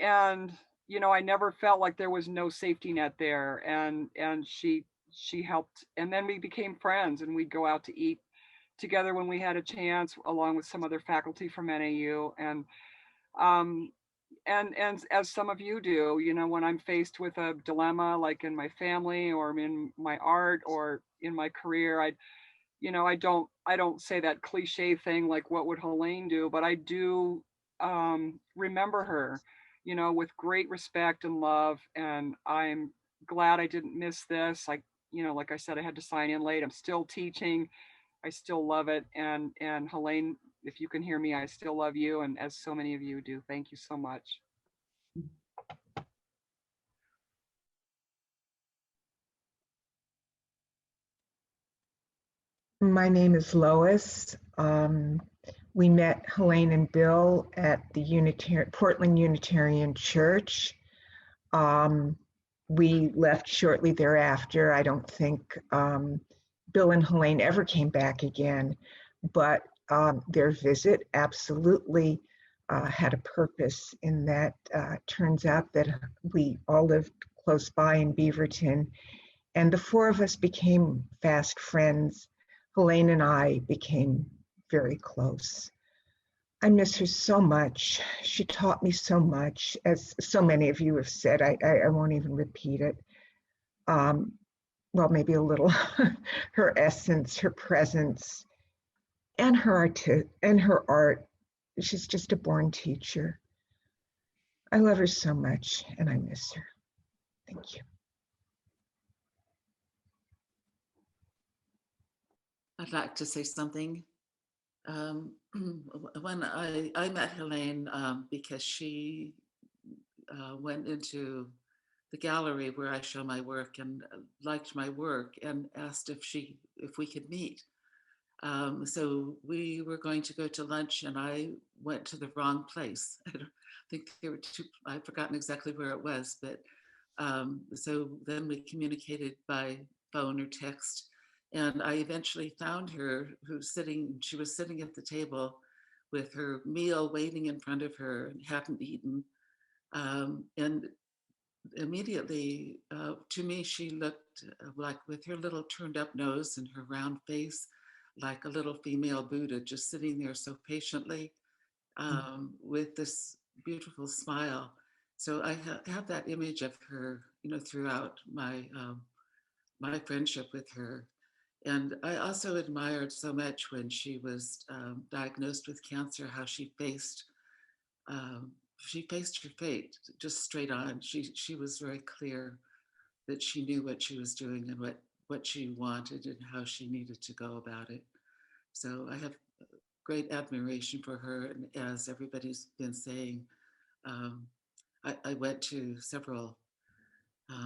I never felt like there was no safety net there, and she helped, and then we became friends, and we'd go out to eat together when we had a chance, along with some other faculty from NAU, and as some of you do, when I'm faced with a dilemma, like in my family or in my art or in my career, I don't say that cliche thing like, what would Helaine do? But I do remember her, with great respect and love. And I'm glad I didn't miss this. Like I said, I had to sign in late. I'm still teaching. I still love it. And Helaine, if you can hear me, I still love you. And as so many of you do, thank you so much. My name is Lois. We met Helaine and Bill at the Portland Unitarian Church. We left shortly thereafter. I don't think Bill and Helaine ever came back again, but their visit absolutely had a purpose in that. Turns out that we all lived close by in Beaverton, and the four of us became fast friends. Helaine and I became very close. I miss her so much. She taught me so much, as so many of you have said. I won't even repeat it. Well, maybe a little. Her essence, her presence, and her art. She's just a born teacher. I love her so much, and I miss her. Thank you. I'd like to say something. When I met Helaine because she went into the gallery where I show my work and liked my work and asked if we could meet. So we were going to go to lunch and I went to the wrong place. I don't think there were two, I've forgotten exactly where it was, but so then we communicated by phone or text. And I eventually found her she was sitting at the table with her meal waiting in front of her and hadn't eaten. And immediately, to me, she looked like with her little turned up nose and her round face, like a little female Buddha just sitting there so patiently with this beautiful smile. So I have that image of her, throughout my friendship with her. And I also admired so much when she was diagnosed with cancer, how she faced her fate just straight on. She was very clear that she knew what she was doing and what she wanted and how she needed to go about it. So I have great admiration for her. And as everybody's been saying, I went to several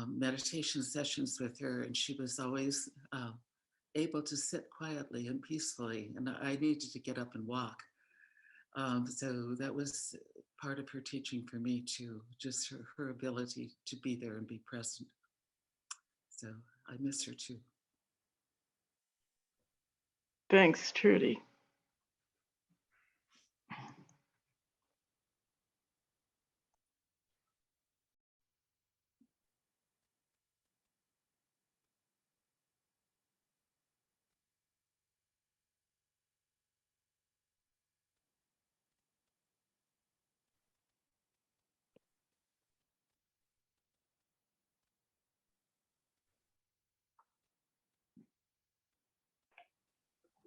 meditation sessions with her, and she was always able to sit quietly and peacefully. And I needed to get up and walk. So that was part of her teaching for me too, just her ability to be there and be present. So I miss her too. Thanks, Trudy.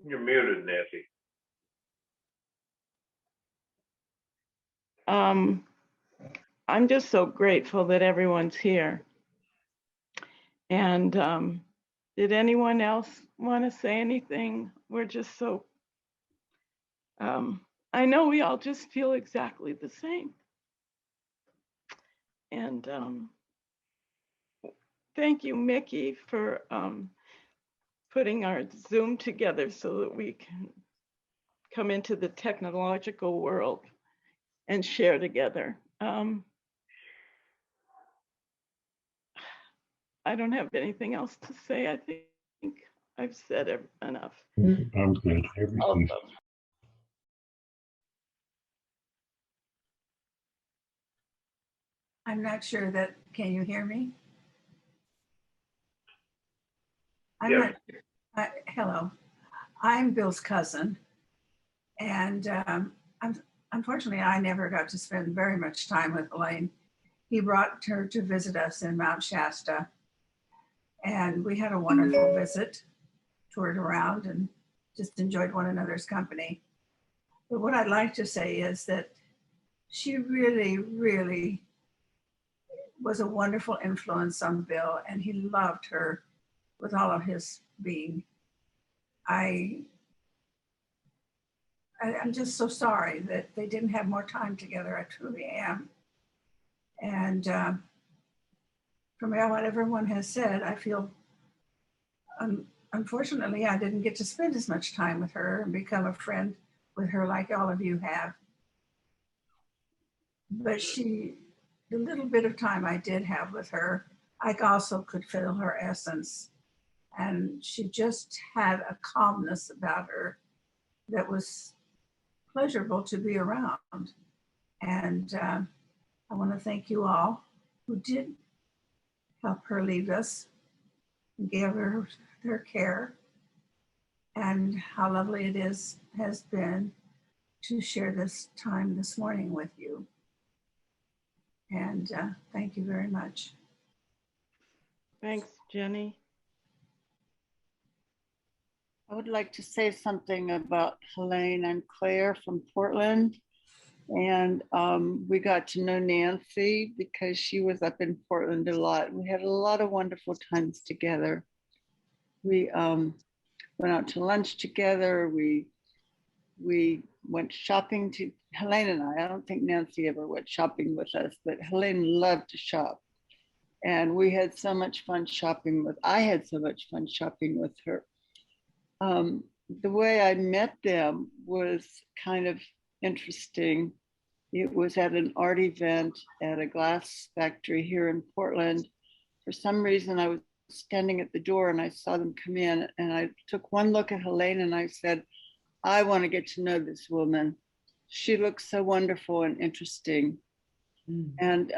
You're muted, Nancy. I'm just so grateful that everyone's here. And did anyone else want to say anything? We're just so, I know we all just feel exactly the same. And thank you, Mickey, for putting our Zoom together so that we can come into the technological world and share together. I don't have anything else to say. I think I've said enough. I'm good. Everything. I'm not sure that, can you hear me? I'm Yes. not sure. Hello, I'm Bill's cousin. And unfortunately, I never got to spend very much time with Helaine. He brought her to visit us in Mount Shasta. And we had a wonderful visit, toured around and just enjoyed one another's company. But what I'd like to say is that she really, really was a wonderful influence on Bill, and he loved her with all of his being. I'm just so sorry that they didn't have more time together. I truly am. And from what everyone has said, I feel, unfortunately, I didn't get to spend as much time with her and become a friend with her like all of you have. But the little bit of time I did have with her, I also could feel her essence. And she just had a calmness about her that was pleasurable to be around. And I want to thank you all who did help her leave us and gave her their care, and how lovely it has been to share this time this morning with you. And thank you very much. Thanks, Jenny. I would like to say something about Helaine and Claire from Portland. And we got to know Nancy because she was up in Portland a lot. We had a lot of wonderful times together. We went out to lunch together. We We went shopping to Helaine and I don't think Nancy ever went shopping with us, but Helaine loved to shop. And we had so much fun shopping with, I had so much fun shopping with her. Um, the way I met them was kind of interesting. It was at an art event at a glass factory here in Portland. For some reason, I was standing at the door and I saw them come in, and I took one look at Helaine and I said, I want to get to know this woman. She looks so wonderful and interesting. And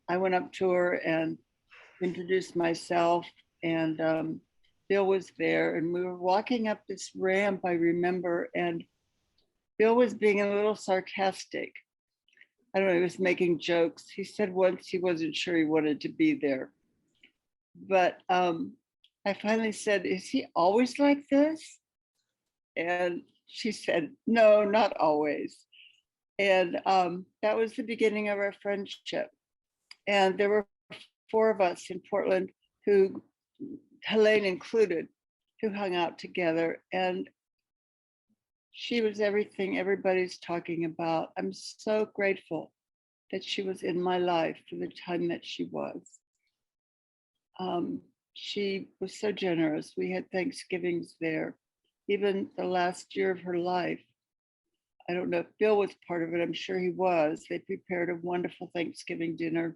I went up to her and introduced myself, and Bill was there, and we were walking up this ramp, I remember, and Bill was being a little sarcastic. I don't know, he was making jokes. He said once he wasn't sure he wanted to be there. But I finally said, is he always like this? And she said, no, not always. And that was the beginning of our friendship. And there were 4 of us in Portland who, Helaine included, who hung out together. And she was everything everybody's talking about. I'm so grateful that she was in my life for the time that she was. She was so generous. We had Thanksgivings there. Even the last year of her life, I don't know if Bill was part of it, I'm sure he was. They prepared a wonderful Thanksgiving dinner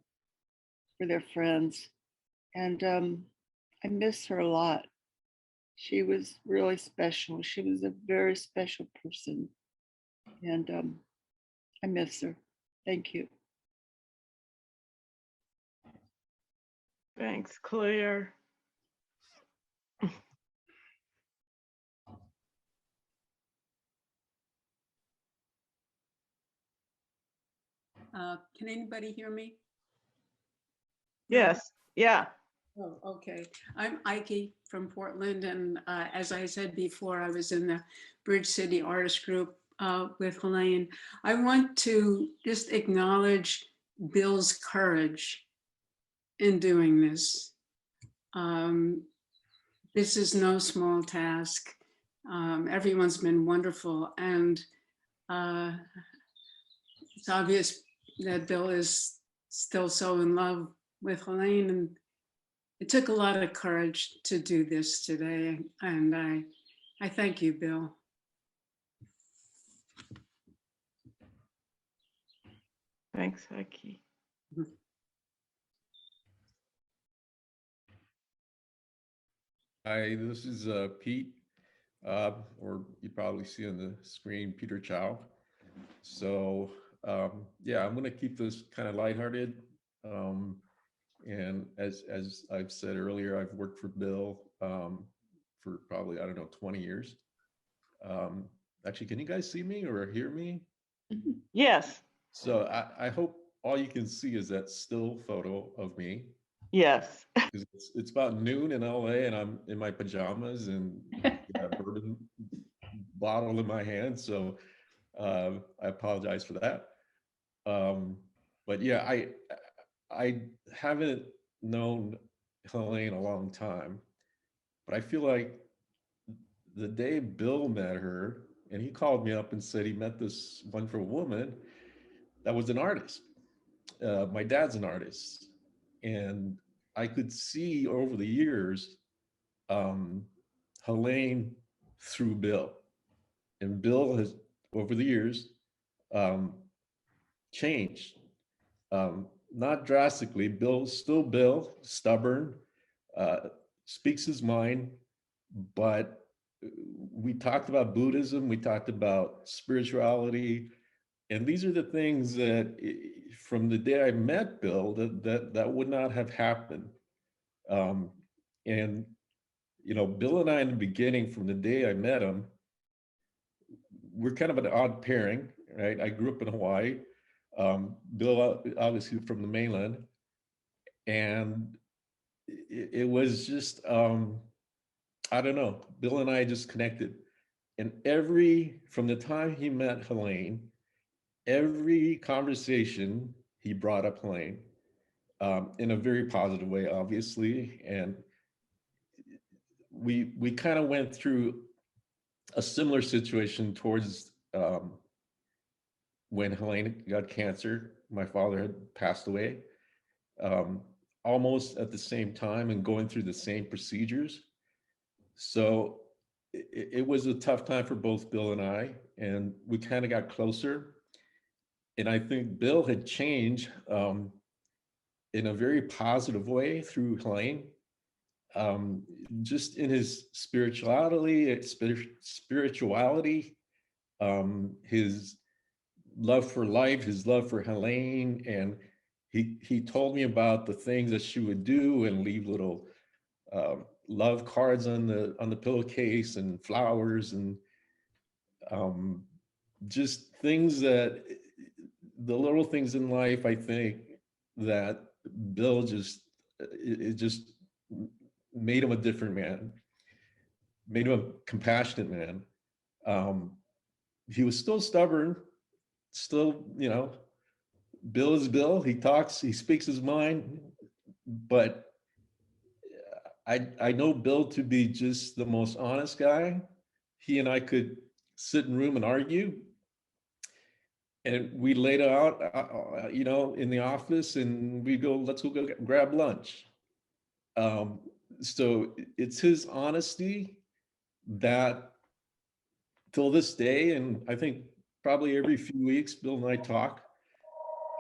for their friends. And I miss her a lot. She was really special. She was a very special person. And I miss her. Thank you. Thanks, Claire. Can anybody hear me? Yes, yeah. Oh, okay. I'm Ike from Portland, and as I said before, I was in the Bridge City Artist Group with Helaine. I want to just acknowledge Bill's courage in doing this. This is no small task. Everyone's been wonderful, and it's obvious that Bill is still so in love with Helaine, and it took a lot of courage to do this today, and I thank you, Bill. Thanks, Heike. Hi, this is Pete, or you probably see on the screen, Peter Chow. So yeah, I'm gonna keep this kind of lighthearted. And as I've said earlier, I've worked for Bill for probably, I don't know, 20 years. Actually, can you guys see me or hear me? Yes. So I hope all you can see is that still photo of me. Yes. It's about noon in LA and I'm in my pajamas and got a bourbon bottle in my hand. So I apologize for that. But yeah, I haven't known Helaine a long time, but I feel like the day Bill met her, and he called me up and said he met this wonderful woman that was an artist. My dad's an artist, and I could see over the years Helaine through Bill, and Bill has over the years changed. Not drastically. Bill's still Bill, stubborn, speaks his mind, but we talked about Buddhism, we talked about spirituality, and these are the things that from the day I met Bill that would not have happened. And you know, Bill and I in the beginning, from the day I met him, we're kind of an odd pairing, right? I grew up in Hawaii. Bill obviously from the mainland, and it was just I don't know. Bill and I just connected, and from the time he met Helaine, every conversation he brought up Helaine in a very positive way, obviously, and we kind of went through a similar situation towards when Helaine got cancer. My father had passed away um, almost at the same time and going through the same procedures. So it was a tough time for both Bill and I, and we kind of got closer. And I think Bill had changed in a very positive way through Helaine, just in his spirituality, his love for life, his love for Helaine, and he told me about the things that she would do and leave little love cards on the pillowcase and flowers and um, just things that the little things in life. I think that Bill just it just made him a different man, made him a compassionate man. Um, he was still stubborn, still, Bill is Bill. He talks, he speaks his mind, but I know Bill to be just the most honest guy. He and I could sit in a room and argue, and we laid out, in the office, and we go, let's go grab lunch. Um, so it's his honesty that till this day, and I think probably every few weeks, Bill and I talk,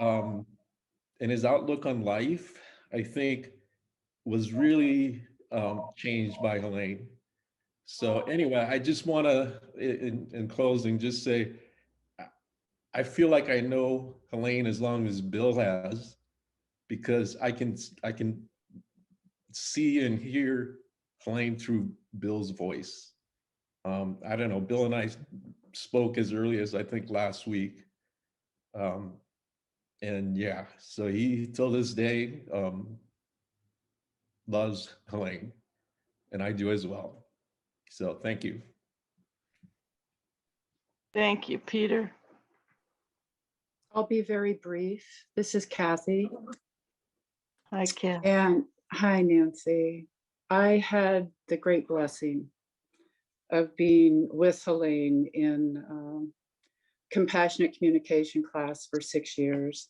um, and his outlook on life, I think, was really changed by Helaine. So anyway, I just want to, in closing, just say, I feel like I know Helaine as long as Bill has, because I can see and hear Helaine through Bill's voice. I don't know, Bill and I spoke as early as I think last week. Um, and yeah, so he till this day loves Helaine, and I do as well. So thank you. Thank you, Peter. I'll be very brief. This is Kathy. Hi, Kathy. And hi, Nancy. I had the great blessing of being with Helaine in compassionate communication class for 6 years.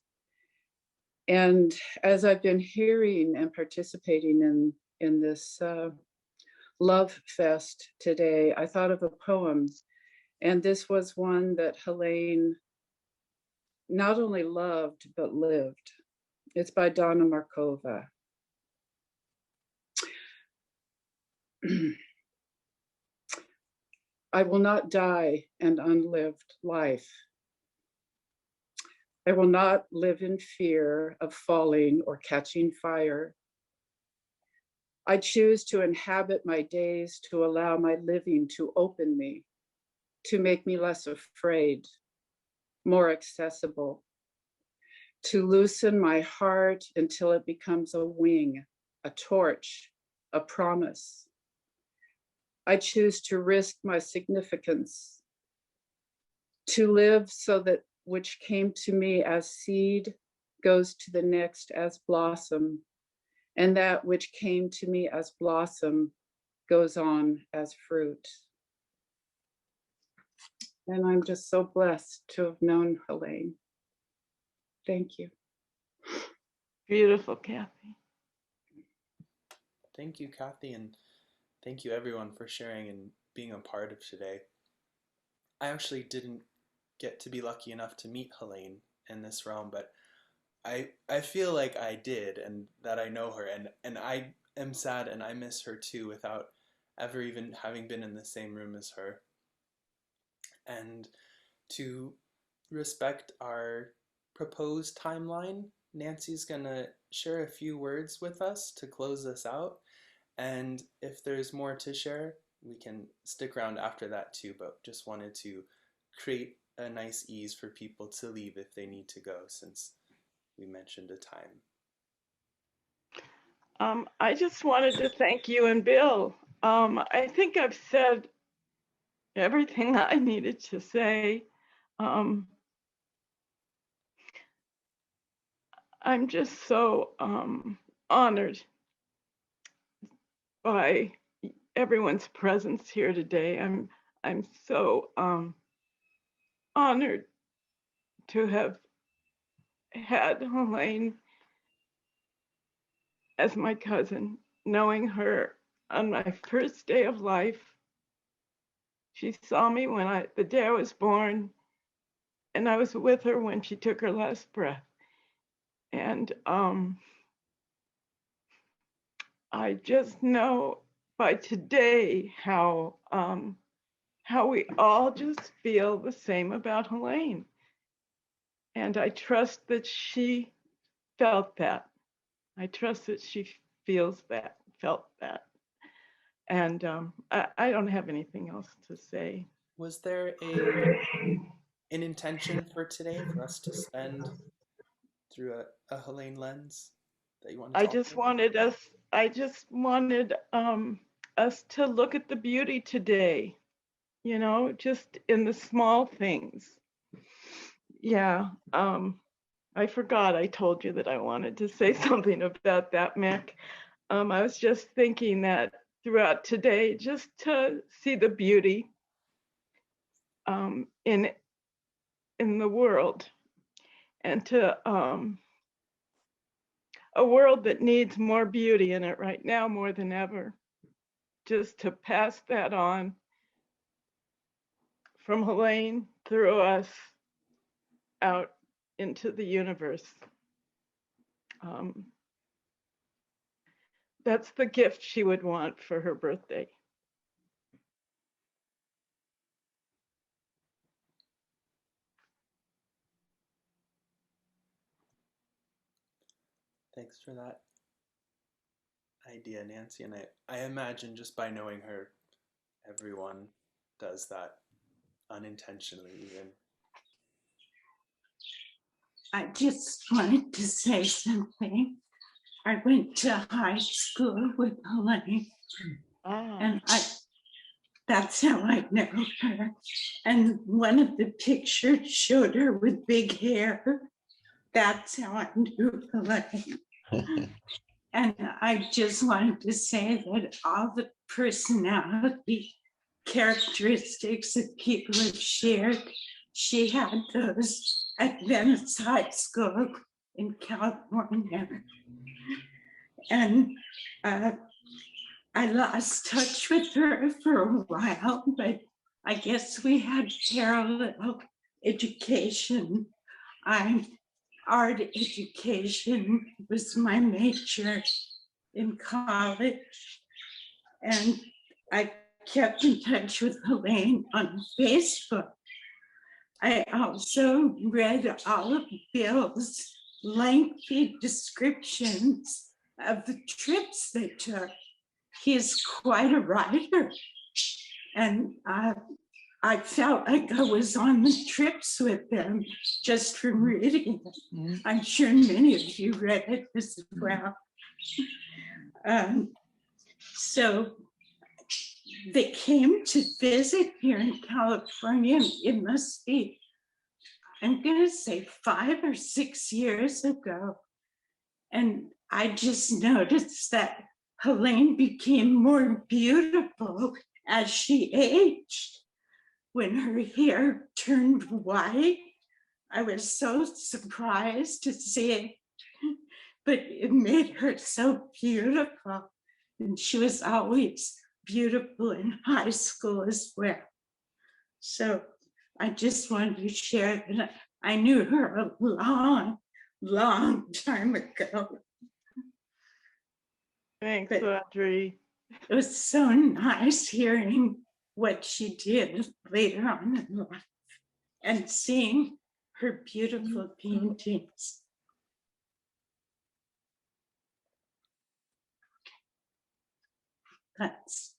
And as I've been hearing and participating in this love fest today, I thought of a poem. And this was one that Helaine not only loved, but lived. It's by Donna Markova. I will not die an unlived life. I will not live in fear of falling or catching fire. I choose to inhabit my days to allow my living to open me, to make me less afraid, more accessible, to loosen my heart until it becomes a wing, a torch, a promise. I choose to risk my significance, to live so that which came to me as seed goes to the next as blossom, and that which came to me as blossom goes on as fruit. And I'm just so blessed to have known Helaine. Thank you. Beautiful, Kathy. Thank you, Kathy, and thank you everyone for sharing and being a part of today. I actually didn't get to be lucky enough to meet Helaine in this realm, but I feel like I did, and that I know her, and I am sad and I miss her too without ever even having been in the same room as her. And to respect our proposed timeline, Nancy's gonna share a few words with us to close this out. And if there's more to share, we can stick around after that too, but just wanted to create a nice ease for people to leave if they need to go, since we mentioned a time. I just wanted to thank you and Bill. I think I've said everything I needed to say. I'm just so honored by everyone's presence here today. I'm so honored to have had Helaine as my cousin, knowing her on my first day of life. She saw me the day I was born, and I was with her when she took her last breath. And I just know by today how we all just feel the same about Helaine. And I trust that she felt that. I trust that she feels that, felt that. And I don't have anything else to say. Was there an intention for today for us to spend through a Helaine lens that you want to I talk just about? wanted us to look at the beauty today, just in the small things. Yeah. I forgot I told you that I wanted to say something about that, Mick. I was just thinking that throughout today, just to see the beauty in the world, and to a world that needs more beauty in it right now more than ever. Just to pass that on from Helaine through us out into the universe. That's the gift she would want for her birthday. Thanks for that idea, Nancy. And I imagine just by knowing her, everyone does that unintentionally, even. I just wanted to say something. I went to high school with Helaine, and that's how I know her. And one of the pictures showed her with big hair. That's how I knew Helaine. And I just wanted to say that all the personality characteristics that people have shared, she had those at Venice High School in California. And I lost touch with her for a while, but I guess we had parallel education. Art education was my major in college, and I kept in touch with Helaine on Facebook. I also read all of Bill's lengthy descriptions of the trips they took. He is quite a writer, and I felt like I was on the trips with them just from reading it. I'm sure many of you read it as well. So they came to visit here in California. It must be, I'm going to say 5 or 6 years ago. And I just noticed that Helaine became more beautiful as she aged. When her hair turned white, I was so surprised to see it, but it made her so beautiful. And she was always beautiful in high school as well. So I just wanted to share that I knew her a long, long time ago. Thanks, Audrey. It was so nice hearing what she did later on in life and seeing her beautiful paintings. That's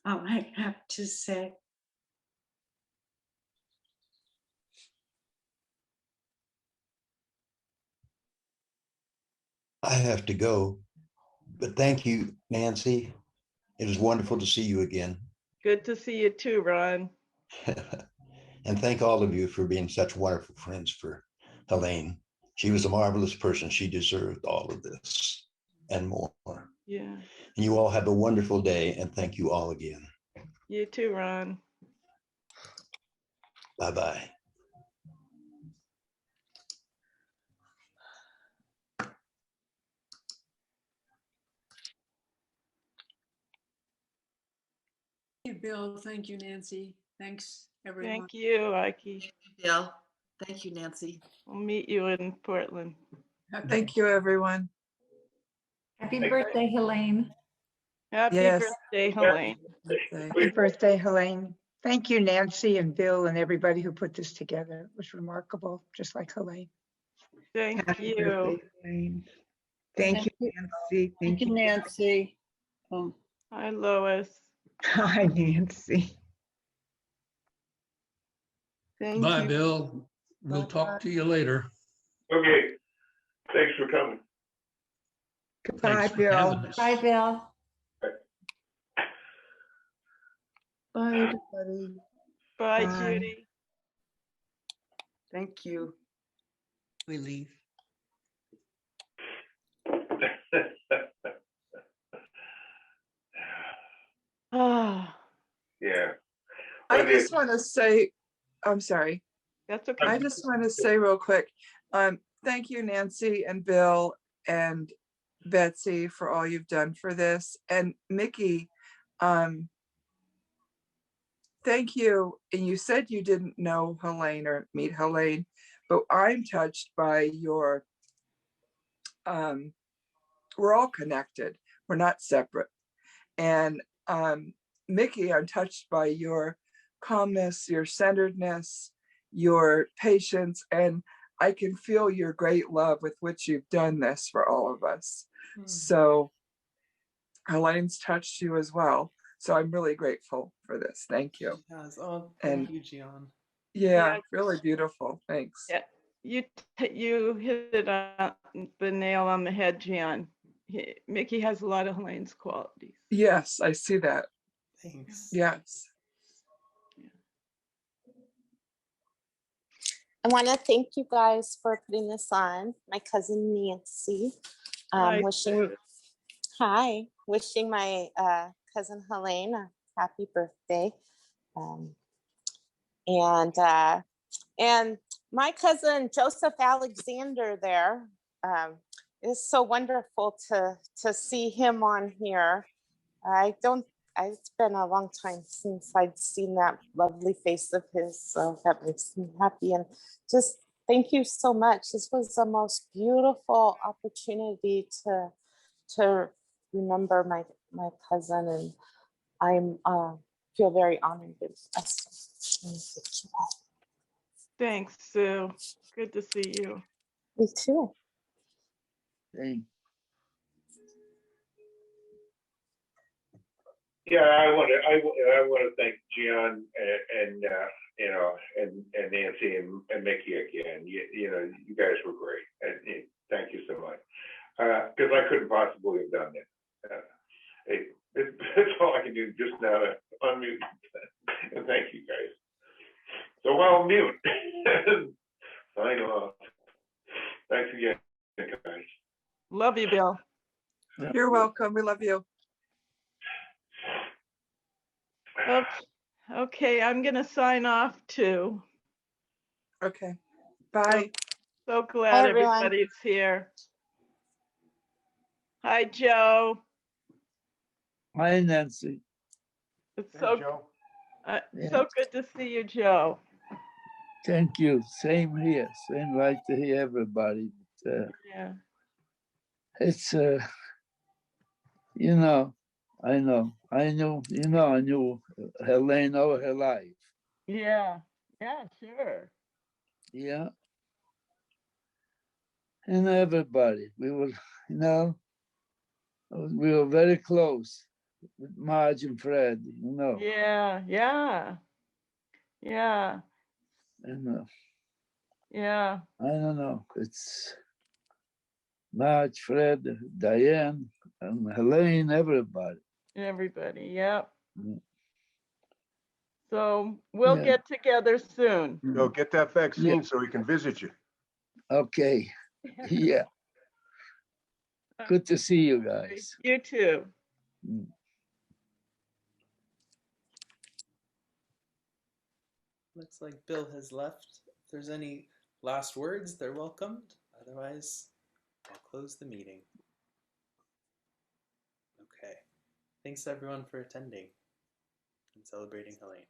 all I have to say. I have to go, but thank you, Nancy. It was wonderful to see you again. Good to see you too, Ron. And thank all of you for being such wonderful friends for Helaine. She was a marvelous person. She deserved all of this and more. Yeah. And you all have a wonderful day, and thank you all again. You too, Ron. Bye-bye. Thank you, Bill. Thank you, Nancy. Thanks, everyone. Thank you, Ike. Bill. Thank you, Nancy. We'll meet you in Portland. Thank you, everyone. Happy birthday, Helaine. Happy Yes. birthday, Helaine. Happy birthday, Helaine. Thank you, Nancy and Bill and everybody who put this together. It was remarkable, just like Helaine. Thank Happy you. birthday, Helaine. Thank you, Nancy. Thank you, Nancy. Hi, Lois. Hi, Nancy. Thank Bye, you. Bill. We'll talk to you later. Okay. Thanks for coming. Goodbye, Thanks for Bill. having us. Bye, Bill. Bye, everybody. Bye, Bye. Judy. Thank you. We leave. Ah, Yeah. I Okay. just want to say, I'm sorry. that's okay. I just want to say real quick, thank you, Nancy and Bill and Betsy, for all you've done for this. And Mickey, thank you. And you said you didn't know Helaine or meet Helaine, but I'm touched by your, we're all connected. We're not separate. And Mickey, I'm touched by your calmness, your centeredness, your patience, and I can feel your great love with which you've done this for all of us. So Helaine's touched you as well. So I'm really grateful for this. Thank you. Yes. Oh, thank you, Gian. Yeah, really beautiful. Thanks. Yeah, you hit it on the nail on the head, Gian. Mickey has a lot of Helaine's qualities. Yes, I see that. Thanks. Yes. I want to thank you guys for putting this on. My cousin Nancy, Hi, wishing Sue. wishing my cousin Helaine a happy birthday, and my cousin Joseph Alexander there. It's so wonderful to see him on here. It's been a long time since I'd seen that lovely face of his, so that makes me happy. And just thank you so much. This was the most beautiful opportunity to remember my cousin, and I'm feel very honored and blessed. Thanks, Sue. Good to see you. Me too. Yeah, I want to thank Gian and Nancy and Mickey again. You guys were great. Thank you so much. Because I couldn't possibly have done it. That's all I can do just now to unmute and thank you guys. So I'll mute. Sign off. Thanks again, guys. Love you, Bill. You're welcome. We love you. Okay, I'm going to sign off too. Okay. Bye. So glad Bye, everyone. everybody's here. Hi, Joe. Hi, Nancy. It's so good to see you, Joe. Thank you. Same here. Same like to hear everybody. Yeah. It's I knew Helaine all her life. Yeah. Yeah, sure. Yeah. And everybody. We were very close with Marge and Fred, Yeah. And yeah. I don't know. It's Marge, Fred, Diane, and Helaine, everybody. Everybody, yep. Mm. So we'll Yeah. get together soon. Go get that vaccine so we can visit you. Okay. Yeah. Good to see you guys. You too. Mm. Looks like Bill has left. If there's any last words, they're welcomed. Otherwise, I'll close the meeting. Okay. Thanks everyone for attending and celebrating Helaine.